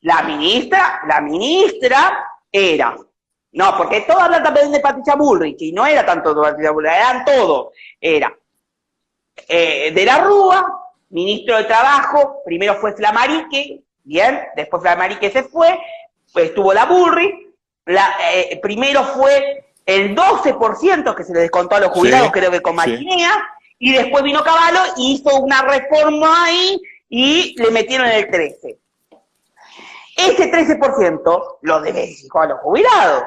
la ministra? La ministra era... No, porque todo habla también de Patricia Bullrich, y no era tanto de Patricia Bullrich, eran todos. Era de la Rúa, ministro de Trabajo, primero fue Flamarique, bien, después Flamarique se fue, pues estuvo la Bullrich, primero fue el 12% que se le descontó a los jubilados, creo que con Maquinea, y después vino Cavallo y hizo una reforma ahí y le metieron el 13%. Ese 13% lo benefició a los jubilados.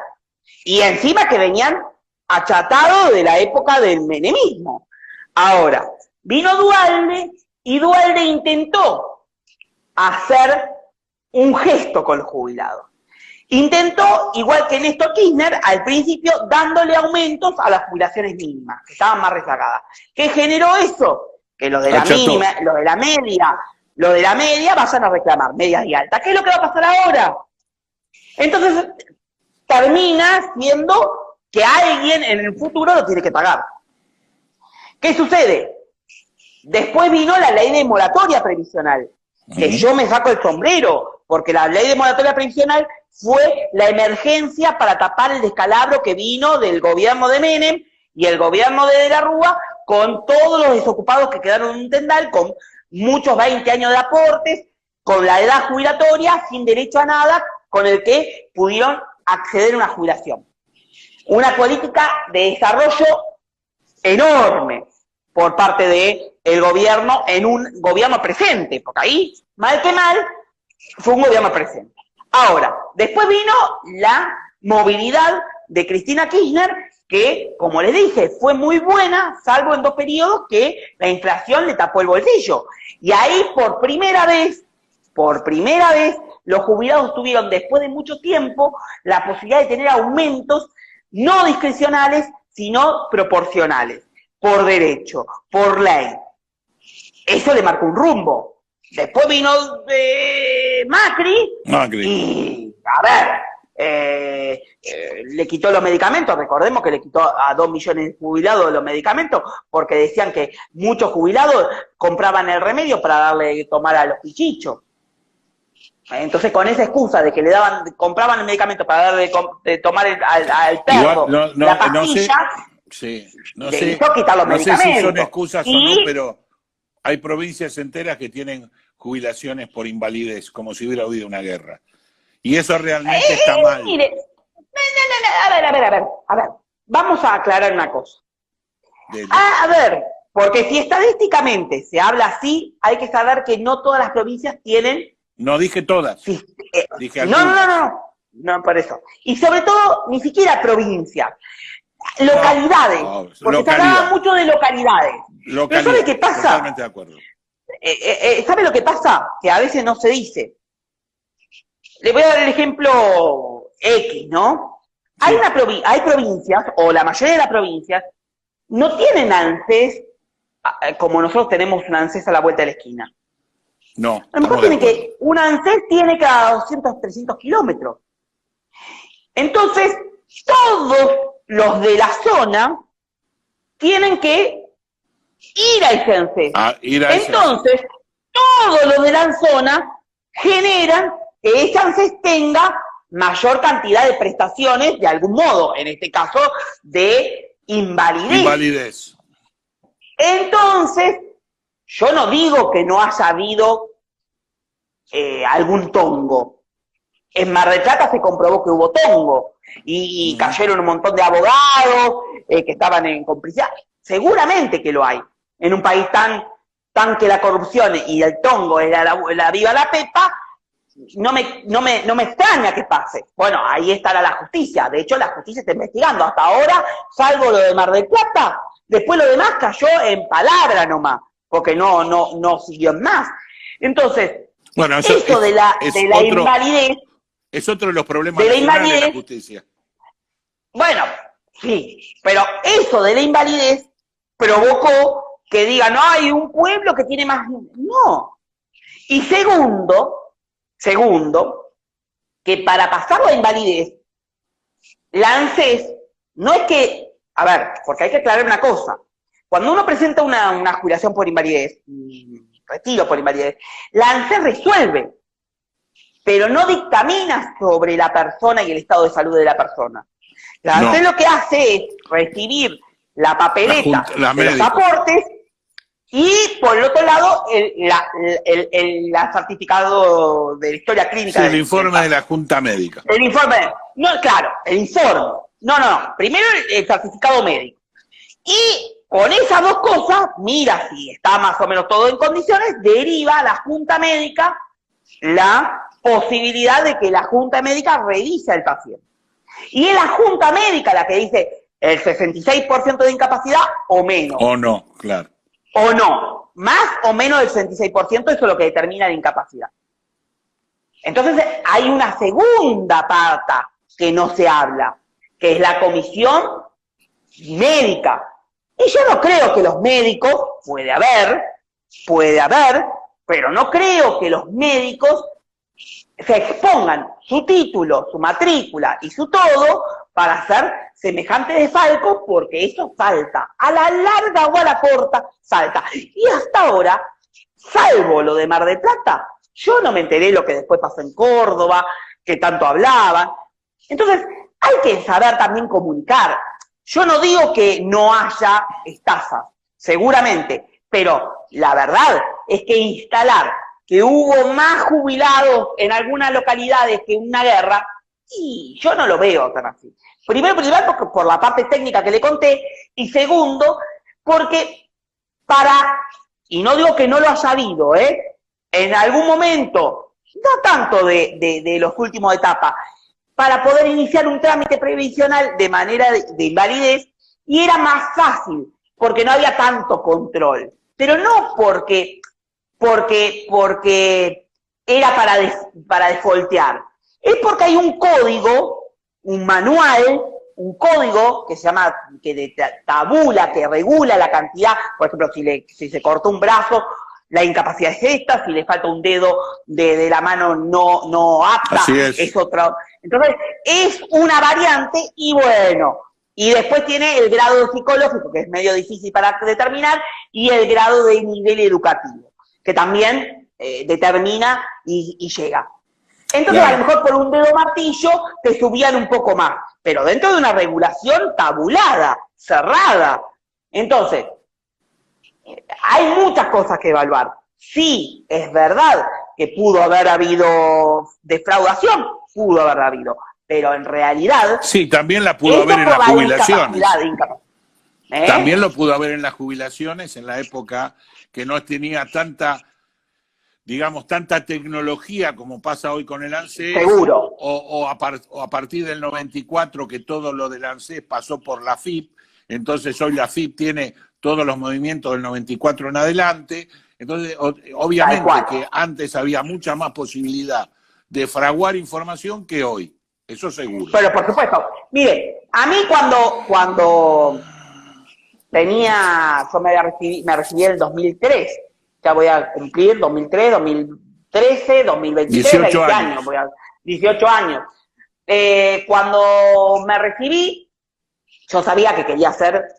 Y encima que venían achatados de la época del menemismo. Ahora, vino Duhalde y Duhalde intentó hacer un gesto con los jubilados. Intentó, igual que Néstor Kirchner, al principio dándole aumentos a las jubilaciones mínimas, que estaban más rezagadas. ¿Qué generó eso? Que los de la mínima, los de la media vayan a reclamar, medias y altas. ¿Qué es lo que va a pasar ahora? Entonces, termina siendo que alguien en el futuro lo tiene que pagar. ¿Qué sucede? Después vino la ley de moratoria previsional, que yo me saco el sombrero, porque la ley de moratoria previsional fue la emergencia para tapar el descalabro que vino del gobierno de Menem y el gobierno de la Rúa, con todos los desocupados que quedaron en un tendal, con muchos 20 años de aportes, con la edad jubilatoria, sin derecho a nada, con el que pudieron acceder a una jubilación. Una política de desarrollo enorme por parte del gobierno, en un gobierno presente, porque ahí, mal que mal, fue un gobierno presente. Ahora, después vino la movilidad de Cristina Kirchner, que, como les dije, fue muy buena, salvo en 2 periodos que la inflación le tapó el bolsillo. Y ahí, por primera vez, los jubilados tuvieron, después de mucho tiempo, la posibilidad de tener aumentos no discrecionales, sino proporcionales, por derecho, por ley. Eso le marcó un rumbo. Después vino Macri, y, a ver, le quitó los medicamentos, recordemos que le quitó a 2 millones de jubilados los medicamentos, porque decían que muchos jubilados compraban el remedio para darle de tomar a los pichichos. Entonces, con esa excusa de que compraban el medicamento para darle de tomar al perro la pastilla, no le sé, hizo quitar los medicamentos. sé si son excusas o no, pero hay provincias enteras que tienen jubilaciones por invalidez, como si hubiera habido una guerra. Y eso realmente está mal. Mire, a ver, vamos a aclarar una cosa. A ver, porque si estadísticamente se habla así, hay que saber que no todas las provincias tienen... No dije todas, dije algunas. No, por eso. Y sobre todo, ni siquiera provincias, localidades, porque se hablaba mucho de localidades. Pero ¿sabe qué pasa? Totalmente de acuerdo. ¿Sabe lo que pasa? Que a veces no se dice. Le voy a dar el ejemplo X, ¿no? Sí. Hay provincias, o la mayoría de las provincias, no tienen ANSES como nosotros tenemos un ANSES a la vuelta de la esquina. No. A lo mejor un ANSES tiene cada 200, 300 kilómetros. Entonces, todos los de la zona tienen que ir a ese ANSES. Entonces, todos los de la zona generan que ese ANSES tenga mayor cantidad de prestaciones, de algún modo, en este caso, de invalidez. Entonces, yo no digo que no haya habido algún tongo. En Mar del Plata se comprobó que hubo tongo y cayeron un montón de abogados que estaban en complicidad. Seguramente que lo hay. En un país tan que la corrupción y el tongo es la viva la pepa, no me extraña que pase. Bueno, ahí estará la justicia. De hecho, la justicia está investigando. Hasta ahora, salvo lo de Mar del Plata, después lo demás cayó en palabra nomás, porque no siguió en más. Entonces, bueno, eso de la invalidez... Es otro de los problemas de la justicia. Bueno, sí, pero eso de la invalidez provocó que digan, no, hay un pueblo que tiene más... No. Y segundo, que para pasar la invalidez, la ANSES no es que... A ver, porque hay que aclarar una cosa. Cuando uno presenta una jubilación por invalidez, retiro por invalidez, la ANSES resuelve, pero no dictamina sobre la persona y el estado de salud de la persona. La ANSES lo que hace es recibir la papeleta de los aportes y, por el otro lado, el certificado de la historia clínica. Sí, el informe de la Junta Médica. El informe, el informe. No, primero el certificado médico. Y con esas dos cosas, mira si está más o menos todo en condiciones, deriva a la Junta Médica la posibilidad de que la Junta Médica revise al paciente. Y es la Junta Médica la que dice el 66% de incapacidad o menos. O no, claro. O no. Más o menos del 66%, eso es lo que determina la incapacidad. Entonces hay una segunda parte que no se habla, que es la comisión médica. Y yo no creo que los médicos, puede haber, pero no creo que los médicos se expongan su título, su matrícula y su todo para hacer semejante desfalco, porque eso salta. A la larga o a la corta, salta. Y hasta ahora, salvo lo de Mar del Plata, yo no me enteré lo que después pasó en Córdoba, que tanto hablaban. Entonces, hay que saber también comunicar. Yo no digo que no haya estafas, seguramente, pero la verdad es que instalar que hubo más jubilados en algunas localidades que una guerra, y yo no lo veo tan así. Primero, porque por la parte técnica que le conté, y segundo, porque y no digo que no lo haya habido, en algún momento, no tanto de los últimos etapas, para poder iniciar un trámite previsional de manera de invalidez, y era más fácil, porque no había tanto control. Pero no porque era para desfoltear. Es porque hay un código, un manual, un código que se llama, que tabula, que regula la cantidad, por ejemplo, si se cortó un brazo, la incapacidad es esta, si le falta un dedo de la mano no apta, es otra. Entonces, es una variante y bueno, y después tiene el grado psicológico, que es medio difícil para determinar, y el grado de nivel educativo, que también determina y llega. Entonces, a lo mejor por un dedo martillo te subían un poco más, pero dentro de una regulación tabulada, cerrada. Entonces, hay muchas cosas que evaluar. Sí, es verdad que pudo haber habido defraudación, pudo haber habido, pero en realidad... Sí, también la pudo haber en las jubilaciones. También lo pudo haber en las jubilaciones, en la época que no tenía tanta, digamos, tanta tecnología como pasa hoy con el ANSES. Seguro. O a partir del 94, que todo lo del ANSES pasó por la AFIP, entonces hoy la AFIP tiene todos los movimientos del 94 en adelante. Entonces, obviamente que antes había mucha más posibilidad de fraguar información que hoy, eso seguro. Pero por supuesto, mire, a mí cuando yo me recibí en el 2003, ya voy a cumplir 2003, 2013, 2023, 18 años. 18 años. Cuando me recibí, yo sabía que quería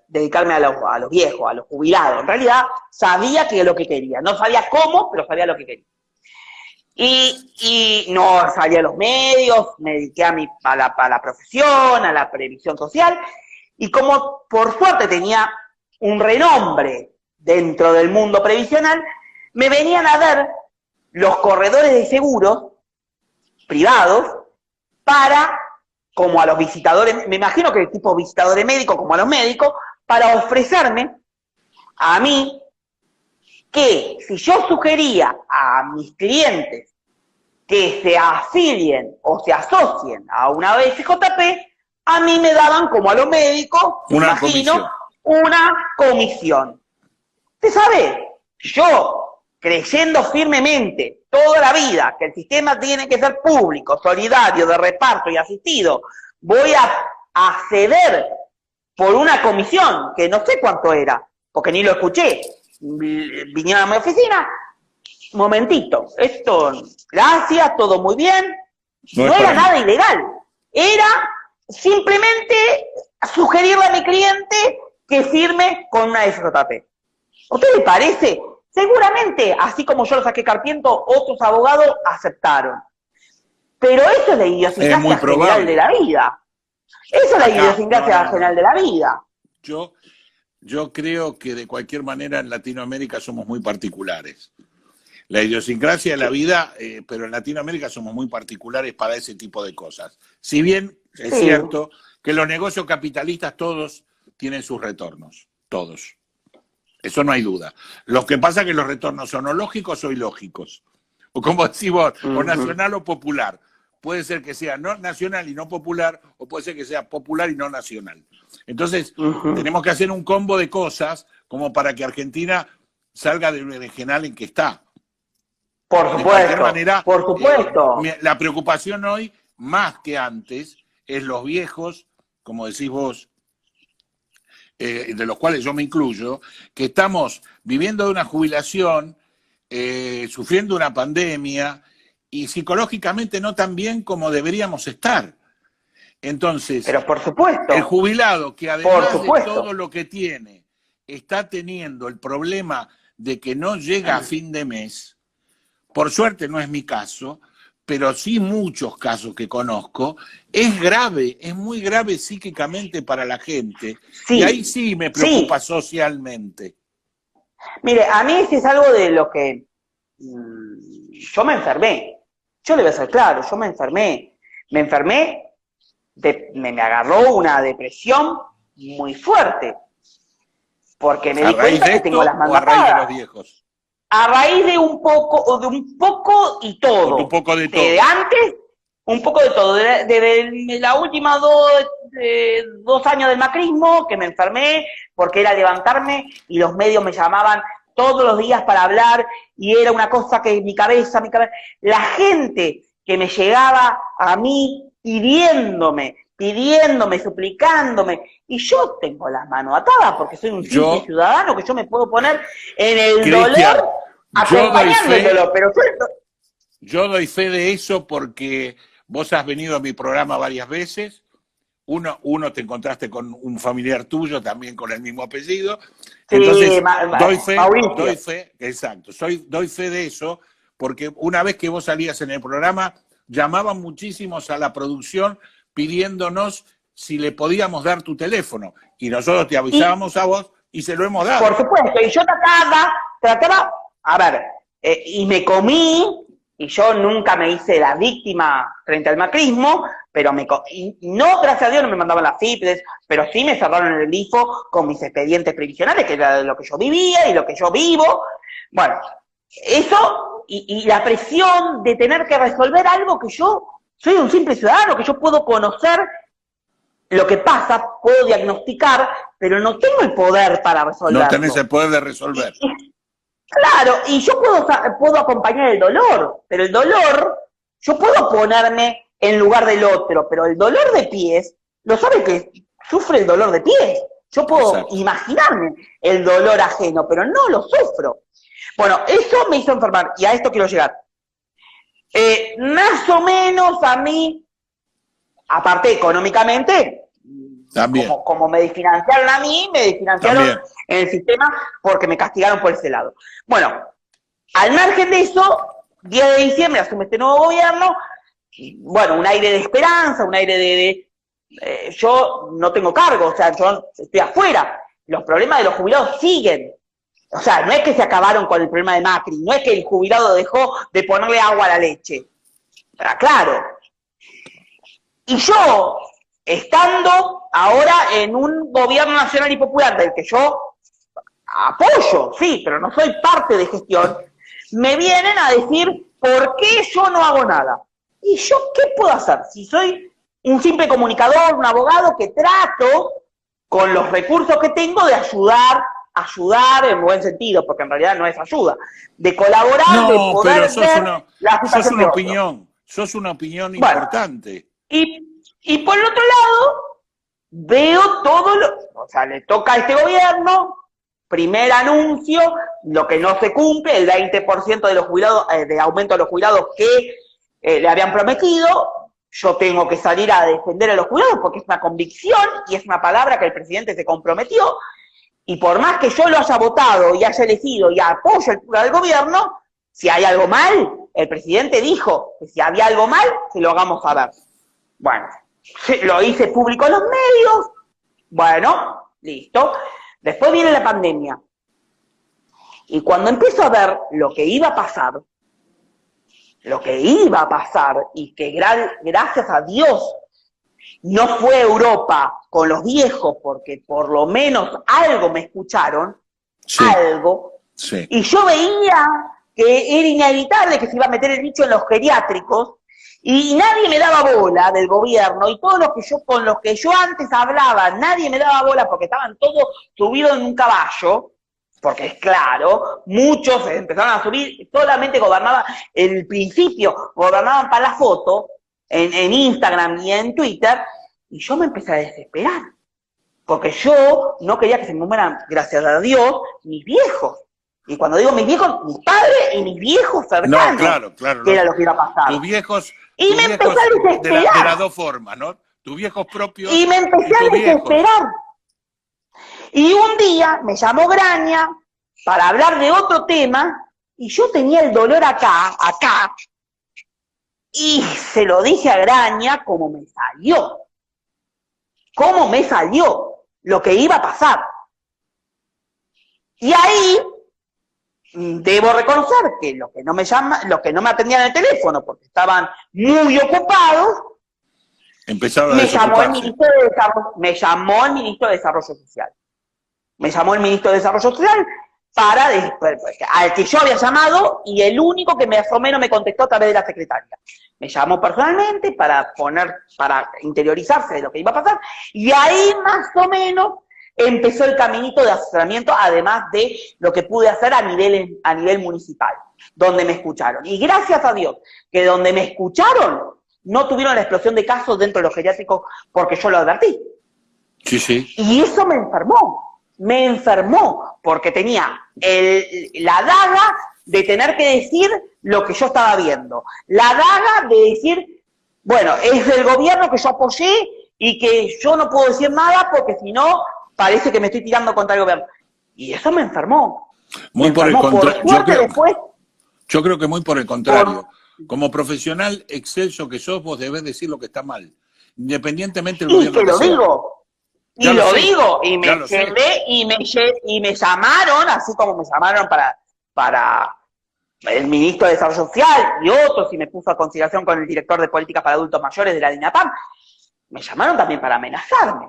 dedicarme a los viejos, a los jubilados. En realidad, sabía que es lo que quería. No sabía cómo, pero sabía lo que quería. Y no salía a los medios, me dediqué a la profesión, a la previsión social. Y como por suerte tenía un renombre dentro del mundo previsional, me venían a ver los corredores de seguros privados como a los visitadores, me imagino que tipo visitadores médicos, como a los médicos, para ofrecerme a mí que si yo sugería a mis clientes que se afilien o se asocien a una BSJP, a mí me daban, como a los médicos, una comisión. ¿Usted sabe? Yo, creyendo firmemente toda la vida que el sistema tiene que ser público, solidario, de reparto y asistido, voy a ceder por una comisión, que no sé cuánto era, porque ni lo escuché. Vinieron a mi oficina, momentito, esto, gracias, todo muy bien, no era nada ilegal, era simplemente sugerirle a mi cliente que firme con una SJP. ¿A usted le parece? Seguramente, así como yo lo saqué Carpiento, otros abogados aceptaron. Pero eso es la idiosincrasia general de la vida. Eso es la idiosincrasia general de la vida. Yo creo que de cualquier manera en Latinoamérica somos muy particulares. La idiosincrasia de la vida, pero en Latinoamérica somos muy particulares para ese tipo de cosas. Si bien es cierto que los negocios capitalistas todos tienen sus retornos, todos. Eso no hay duda. Lo que pasa es que los retornos son o lógicos o ilógicos. O como decís vos, o nacional o popular. Puede ser que sea no nacional y no popular, o puede ser que sea popular y no nacional. Entonces, tenemos que hacer un combo de cosas como para que Argentina salga del berenjenal en que está. Por supuesto, de cualquier manera, por supuesto. La preocupación hoy, más que antes, es los viejos, como decís vos, de los cuales yo me incluyo, que estamos viviendo de una jubilación, sufriendo una pandemia y psicológicamente no tan bien como deberíamos estar. Entonces, pero por supuesto, el jubilado que además de todo lo que tiene, está teniendo el problema de que no llega a fin de mes, por suerte no es mi caso, pero sí muchos casos que conozco, es grave, es muy grave psíquicamente para la gente. Sí, y ahí sí me preocupa socialmente. Mire, a mí sí es algo de lo que yo me enfermé. Yo le voy a ser claro, yo me enfermé. Me enfermé, me agarró una depresión muy fuerte. Porque me di cuenta que tengo las manos atadas. ¿A raíz de los viejos? A raíz de un poco y todo. Un poco de todo. De antes, un poco de todo. De la última 2 años del macrismo, que me enfermé, porque era levantarme y los medios me llamaban todos los días para hablar, y era una cosa que mi cabeza, la gente que me llegaba a mí pidiéndome, suplicándome, y yo tengo las manos atadas porque soy un simple ciudadano, que yo me puedo poner en el dolor acompañándolo, pero yo doy fe de eso porque vos has venido a mi programa varias veces. Uno te encontraste con un familiar tuyo también con el mismo apellido. Entonces, sí, doy fe, exacto, doy fe de eso, porque una vez que vos salías en el programa, llamaban muchísimos a la producción pidiéndonos si le podíamos dar tu teléfono. Y nosotros te avisábamos a vos y se lo hemos dado. Por supuesto, y yo trataba, a ver, y me comí, y yo nunca me hice la víctima frente al macrismo, pero y no, gracias a Dios, no me mandaban las FIPs, pero sí me cerraron el grifo con mis expedientes previsionales, que era lo que yo vivía y lo que yo vivo. Bueno, eso, y la presión de tener que resolver algo que yo soy un simple ciudadano, que yo puedo conocer lo que pasa, puedo diagnosticar, pero no tengo el poder para resolverlo. No tenés el poder de resolver. Claro, y yo puedo acompañar el dolor, pero el dolor, yo puedo ponerme en lugar del otro, pero el dolor de pies, lo sabe que sufre el dolor de pies. Yo puedo imaginarme el dolor ajeno, pero no lo sufro. Bueno, eso me hizo enfermar, y a esto quiero llegar. Más o menos a mí, aparte económicamente, también. Como me desfinanciaron a mí, me desfinanciaron también en el sistema porque me castigaron por ese lado. Bueno, al margen de eso, 10 de diciembre asume este nuevo gobierno, bueno, un aire de esperanza, un aire yo no tengo cargo, o sea, yo estoy afuera, los problemas de los jubilados siguen. O sea, no es que se acabaron con el problema de Macri, no es que el jubilado dejó de ponerle agua a la leche. Claro. Y yo, estando ahora en un gobierno nacional y popular del que yo apoyo, sí, pero no soy parte de gestión, me vienen a decir por qué yo no hago nada. ¿Y yo qué puedo hacer? Si soy un simple comunicador, un abogado que trato, con los recursos que tengo, de ayudar en buen sentido, porque en realidad no es ayuda, de colaborar, de poder ver la situación. Sos una opinión importante. Y por el otro lado, veo o sea, le toca a este gobierno, primer anuncio, lo que no se cumple, el 20% de los jubilados, de aumento a los jubilados que le habían prometido. Yo tengo que salir a defender a los jubilados porque es una convicción y es una palabra que el presidente se comprometió. Y por más que yo lo haya votado y haya elegido y apoyo el plan del gobierno, si hay algo mal, el presidente dijo que si había algo mal, se lo hagamos saber. Bueno, lo hice público en los medios, bueno, listo. Después viene la pandemia. Y cuando empiezo a ver lo que iba a pasar, y que gracias a Dios no fue Europa con los viejos, porque por lo menos algo me escucharon, y yo veía que era inevitable que se iba a meter el bicho en los geriátricos, y nadie me daba bola del gobierno, y todos con los que yo antes hablaba, nadie me daba bola porque estaban todos subidos en un caballo, porque es claro, muchos empezaron a subir, solamente gobernaban, en el principio gobernaban para la foto, en Instagram y en Twitter, y yo me empecé a desesperar, porque yo no quería que se me mueran, gracias a Dios, mis viejos. Y cuando digo mis viejos, mis padres y mis viejos cercanos, claro, que era lo que iba a pasar. Tus viejos, y me empecé a desesperar. De las dos formas, ¿no? Tus viejos propios. Y me empecé a desesperar. Y un día me llamó Graña para hablar de otro tema, y yo tenía el dolor acá, y se lo dije a Graña como me salió. Cómo me salió lo que iba a pasar. Y ahí debo reconocer que los que no me atendían el teléfono porque estaban muy ocupados, empezaron a me llamó el ministro de Desarrollo Social. Me llamó el ministro de Desarrollo Social al que yo había llamado, y el único que más o menos me contestó a través de la secretaria. Me llamó personalmente para interiorizarse de lo que iba a pasar, y ahí más o menos empezó el caminito de asesoramiento, además de lo que pude hacer a nivel municipal, donde me escucharon. Y gracias a Dios, que donde me escucharon, no tuvieron la explosión de casos dentro de los geriátricos, porque yo lo advertí. Sí. Y eso me enfermó. me enfermó, porque tenía la daga de tener que decir lo que yo estaba viendo, la daga de decir, bueno, es del gobierno que yo apoyé y que yo no puedo decir nada porque si no, parece que me estoy tirando contra el gobierno. Y eso me enfermó. Muy por el contrario. Después, yo creo que muy por el contrario. Como profesional excelso que sos, vos debés decir lo que está mal, independientemente del gobierno que sea. Y lo digo, y me quedé, y me llamaron, así como me llamaron para el ministro de Desarrollo Social y otros, y me puso a consideración con el director de Políticas para Adultos Mayores de la DINAPAM, me llamaron también para amenazarme.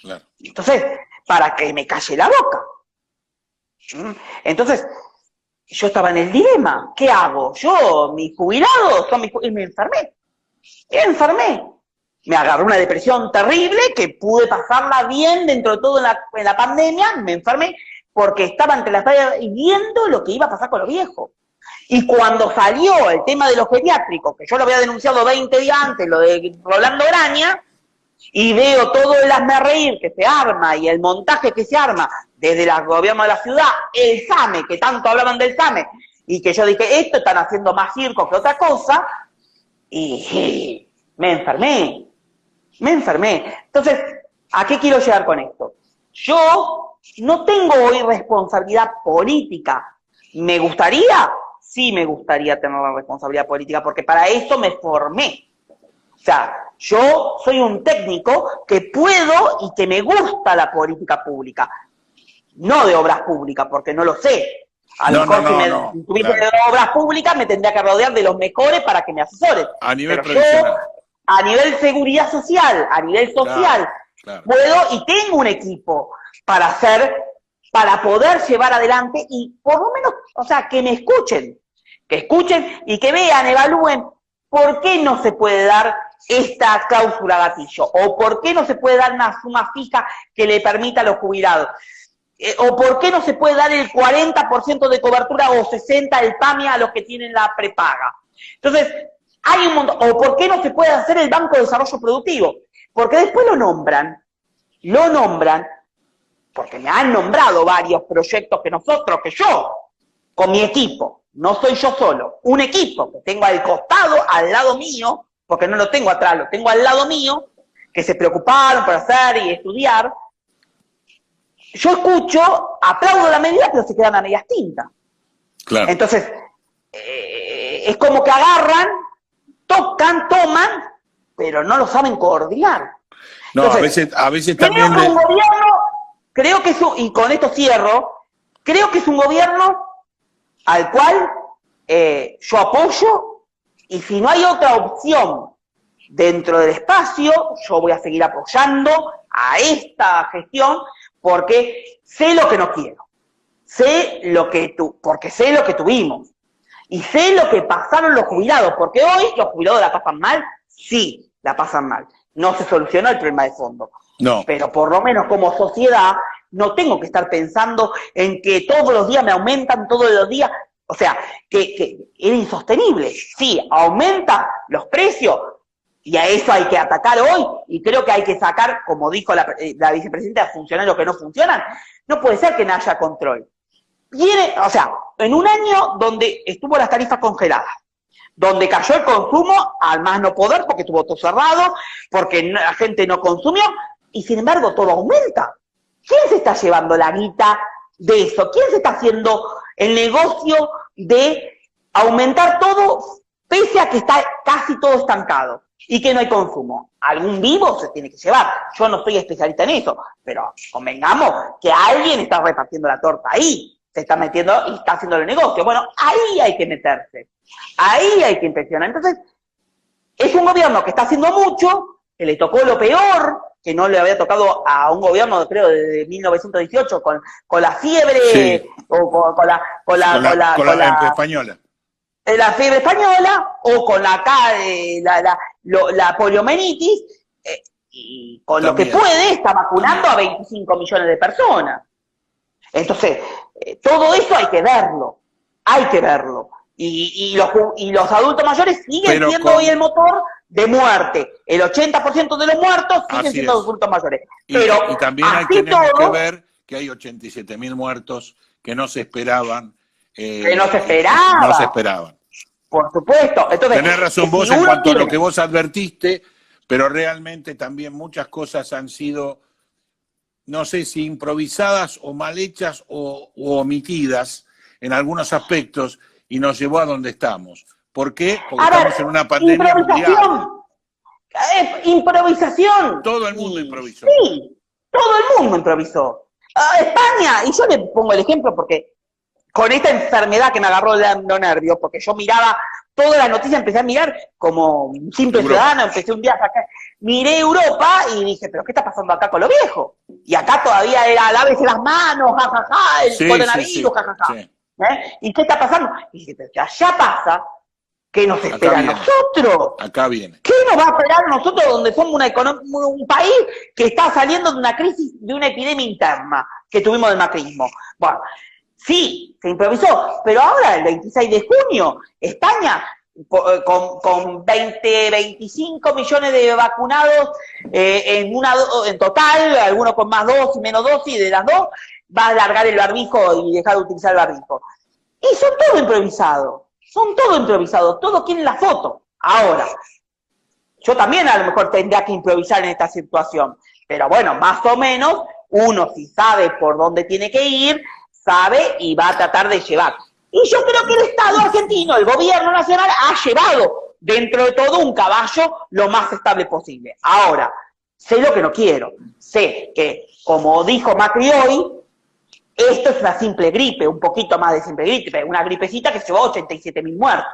Claro. Entonces, para que me calle la boca. Entonces, yo estaba en el dilema, ¿qué hago? Yo, mis jubilados, y me enfermé. Me agarró una depresión terrible que pude pasarla bien dentro de todo en la pandemia, me enfermé porque estaba entre las paredes viendo lo que iba a pasar con los viejos. Y cuando salió el tema de los geriátricos, que yo lo había denunciado 20 días antes, lo de Rolando Graña, y veo todo el hazmerreír que se arma y el montaje que se arma desde el gobierno de la ciudad, el SAME, que tanto hablaban del SAME, y que yo dije, esto están haciendo más circo que otra cosa, y me enfermé. Entonces, ¿a qué quiero llegar con esto? Yo no tengo hoy responsabilidad política. ¿Me gustaría? Sí me gustaría tener la responsabilidad política, porque para eso me formé. O sea, yo soy un técnico que puedo y que me gusta la política pública. No de obras públicas, porque no lo sé. A lo mejor si tuviese de obras públicas me tendría que rodear de los mejores para que me asesoren. A nivel Pero yo, a nivel seguridad social, a nivel social, puedo y tengo un equipo para poder llevar adelante y por lo menos, o sea, que me escuchen y que vean, evalúen por qué no se puede dar esta cláusula gatillo, o por qué no se puede dar una suma fija que le permita a los jubilados, o por qué no se puede dar el 40% de cobertura o 60% el PAMI a los que tienen la prepaga. Entonces, hay un montón, o por qué no se puede hacer el Banco de Desarrollo Productivo, porque después lo nombran, porque me han nombrado varios proyectos que yo, con mi equipo, no soy yo solo, un equipo que tengo al costado, al lado mío, porque no lo tengo atrás, lo tengo al lado mío, que se preocuparon por hacer y estudiar. Yo escucho, aplaudo la medida, pero se quedan a medias tintas. Claro. Entonces, es como que agarran, tocan, toman, pero no lo saben coordinar. No, entonces, a veces también... Creo que y con esto cierro, creo que es un gobierno al cual yo apoyo, y si no hay otra opción dentro del espacio, yo voy a seguir apoyando a esta gestión, porque sé lo que no quiero, porque sé lo que tuvimos, y sé lo que pasaron los jubilados, porque hoy los jubilados la pasan mal, sí, la pasan mal, no se solucionó el problema de fondo, no. Pero por lo menos como sociedad no tengo que estar pensando en que todos los días me aumentan, todos los días, o sea, que era insostenible, sí, aumenta los precios, y a eso hay que atacar hoy, y creo que hay que sacar, como dijo la vicepresidenta, funcionarios que no funcionan. No puede ser que no haya control. O sea, en un año donde estuvo las tarifas congeladas, donde cayó el consumo al más no poder, porque estuvo todo cerrado, porque la gente no consumió, y sin embargo todo aumenta. ¿Quién se está llevando la guita de eso? ¿Quién se está haciendo el negocio de aumentar todo, pese a que está casi todo estancado y que no hay consumo? Algún vivo se tiene que llevar. Yo no soy especialista en eso, pero convengamos que alguien está repartiendo la torta ahí, se está metiendo y está haciendo el negocio. Bueno, ahí hay que meterse, ahí hay que inspeccionar. Entonces, es un gobierno que está haciendo mucho, que le tocó lo peor, que no le había tocado a un gobierno, creo, desde 1918, con la fiebre, sí. O con la española. La fiebre española, o con la poliomelitis, y con también. Lo que puede, está vacunando a 25 millones de personas. Entonces, todo eso hay que verlo. Y los adultos mayores siguen siendo hoy el motor de muerte. El 80% de los muertos siguen siendo adultos mayores. Y también tenemos que ver que hay 87.000 muertos que no se esperaban. Que no se esperaba. No se esperaban. Por supuesto. Entonces, tenés razón vos en cuanto a lo que vos advertiste, pero realmente también muchas cosas han sido, no sé si improvisadas o mal hechas o omitidas en algunos aspectos y nos llevó a donde estamos. ¿Por qué? Porque estamos en una pandemia mundial. Improvisación. Todo el mundo improvisó. Sí, todo el mundo improvisó. España, y yo le pongo el ejemplo porque con esta enfermedad que me agarró dando nervios, porque yo miraba toda la noticia, empecé a mirar como un simple ciudadano, empecé un día acá, miré Europa y dije, pero ¿qué está pasando acá con lo viejo? Y acá todavía era lávese las manos, jajaja, el coronavirus, jajaja. Sí. ¿Y qué está pasando? Y dije, pero que allá pasa, ¿qué nos espera a nosotros? Acá viene. ¿Qué nos va a esperar a nosotros donde somos un país que está saliendo de una crisis, de una epidemia interna que tuvimos del macrismo? Bueno, sí, se improvisó, pero ahora, el 26 de junio, España, con 25 millones de vacunados en total, algunos con más dosis, menos dosis, de las dos, va a alargar el barbijo y dejar de utilizar el barbijo. Y son todo improvisado, todos quieren la foto. Ahora, yo también a lo mejor tendría que improvisar en esta situación, pero bueno, más o menos, uno si sabe por dónde tiene que ir, sabe y va a tratar de llevar. Y yo creo que el Estado argentino, el gobierno nacional, ha llevado dentro de todo un caballo lo más estable posible. Ahora, sé lo que no quiero. Sé que, como dijo Macri hoy, esto es una simple gripe, un poquito más de simple gripe, una gripecita que llevó 87.000 muertos.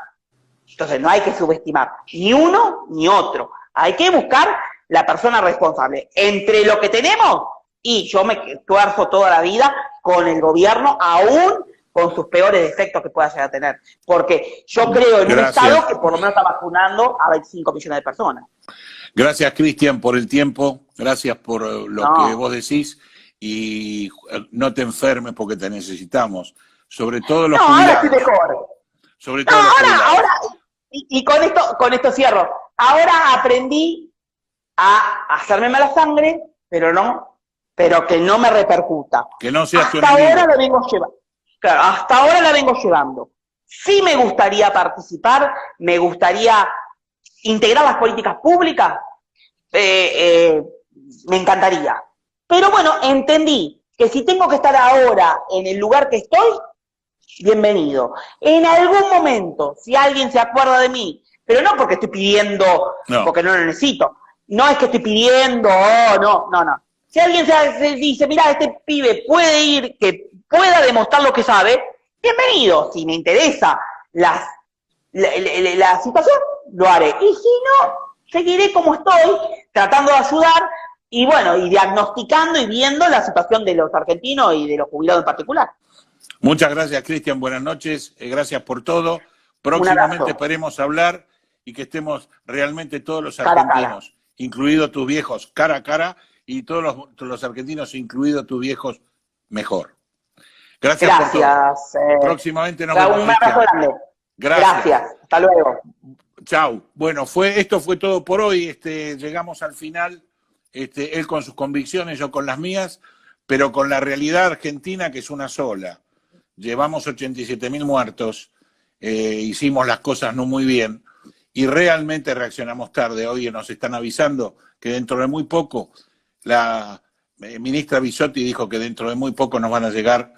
Entonces no hay que subestimar ni uno ni otro. Hay que buscar la persona responsable. Entre lo que tenemos, y yo me tuerzo toda la vida con el gobierno, aún con sus peores defectos que pueda llegar a tener. Porque yo creo en un Estado que por lo menos está vacunando a 25 millones de personas. Gracias, Cristian, por el tiempo. Gracias por lo que vos decís. Y no te enfermes porque te necesitamos. Sobre todo los jubilados. Ahora estoy mejor. Sobre todo los jubilados. Ahora, y con esto cierro. Ahora aprendí a hacerme mala sangre, pero que no me repercuta. Que no seas tu enemigo. Ahora la vengo llevando. Claro, hasta ahora la vengo llevando. Sí me gustaría participar, me gustaría integrar las políticas públicas, me encantaría. Pero bueno, entendí que si tengo que estar ahora en el lugar que estoy, bienvenido. En algún momento, si alguien se acuerda de mí, pero no porque estoy pidiendo, porque no lo necesito, no es que estoy pidiendo, no. Si alguien se dice, mira, este pibe puede ir, que pueda demostrar lo que sabe, bienvenido. Si me interesa la situación, lo haré. Y si no, seguiré como estoy, tratando de ayudar, y bueno, y diagnosticando y viendo la situación de los argentinos y de los jubilados en particular. Muchas gracias, Cristian. Buenas noches. Gracias por todo. Próximamente esperemos hablar y que estemos realmente todos los argentinos, incluidos tus viejos, cara a cara, y todos los argentinos, incluidos tus viejos, mejor. Gracias por todo. Próximamente nos vemos. Un abrazo grande. Gracias. Hasta luego. Chau. Bueno, esto fue todo por hoy. Llegamos al final. Él con sus convicciones, yo con las mías, pero con la realidad argentina que es una sola. Llevamos 87.000 muertos, hicimos las cosas no muy bien y realmente reaccionamos tarde. Hoy nos están avisando que dentro de muy poco, la ministra Bisotti dijo que dentro de muy poco nos van a llegar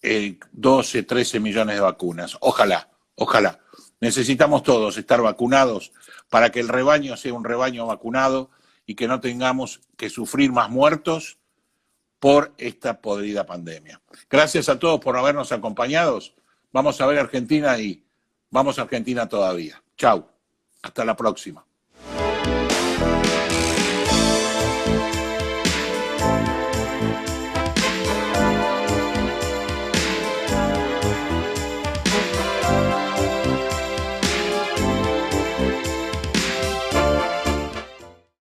12, 13 millones de vacunas. Ojalá. Necesitamos todos estar vacunados para que el rebaño sea un rebaño vacunado y que no tengamos que sufrir más muertos por esta podrida pandemia. Gracias a todos por habernos acompañado. Vamos a ver Argentina y vamos a Argentina todavía. Chau. Hasta la próxima.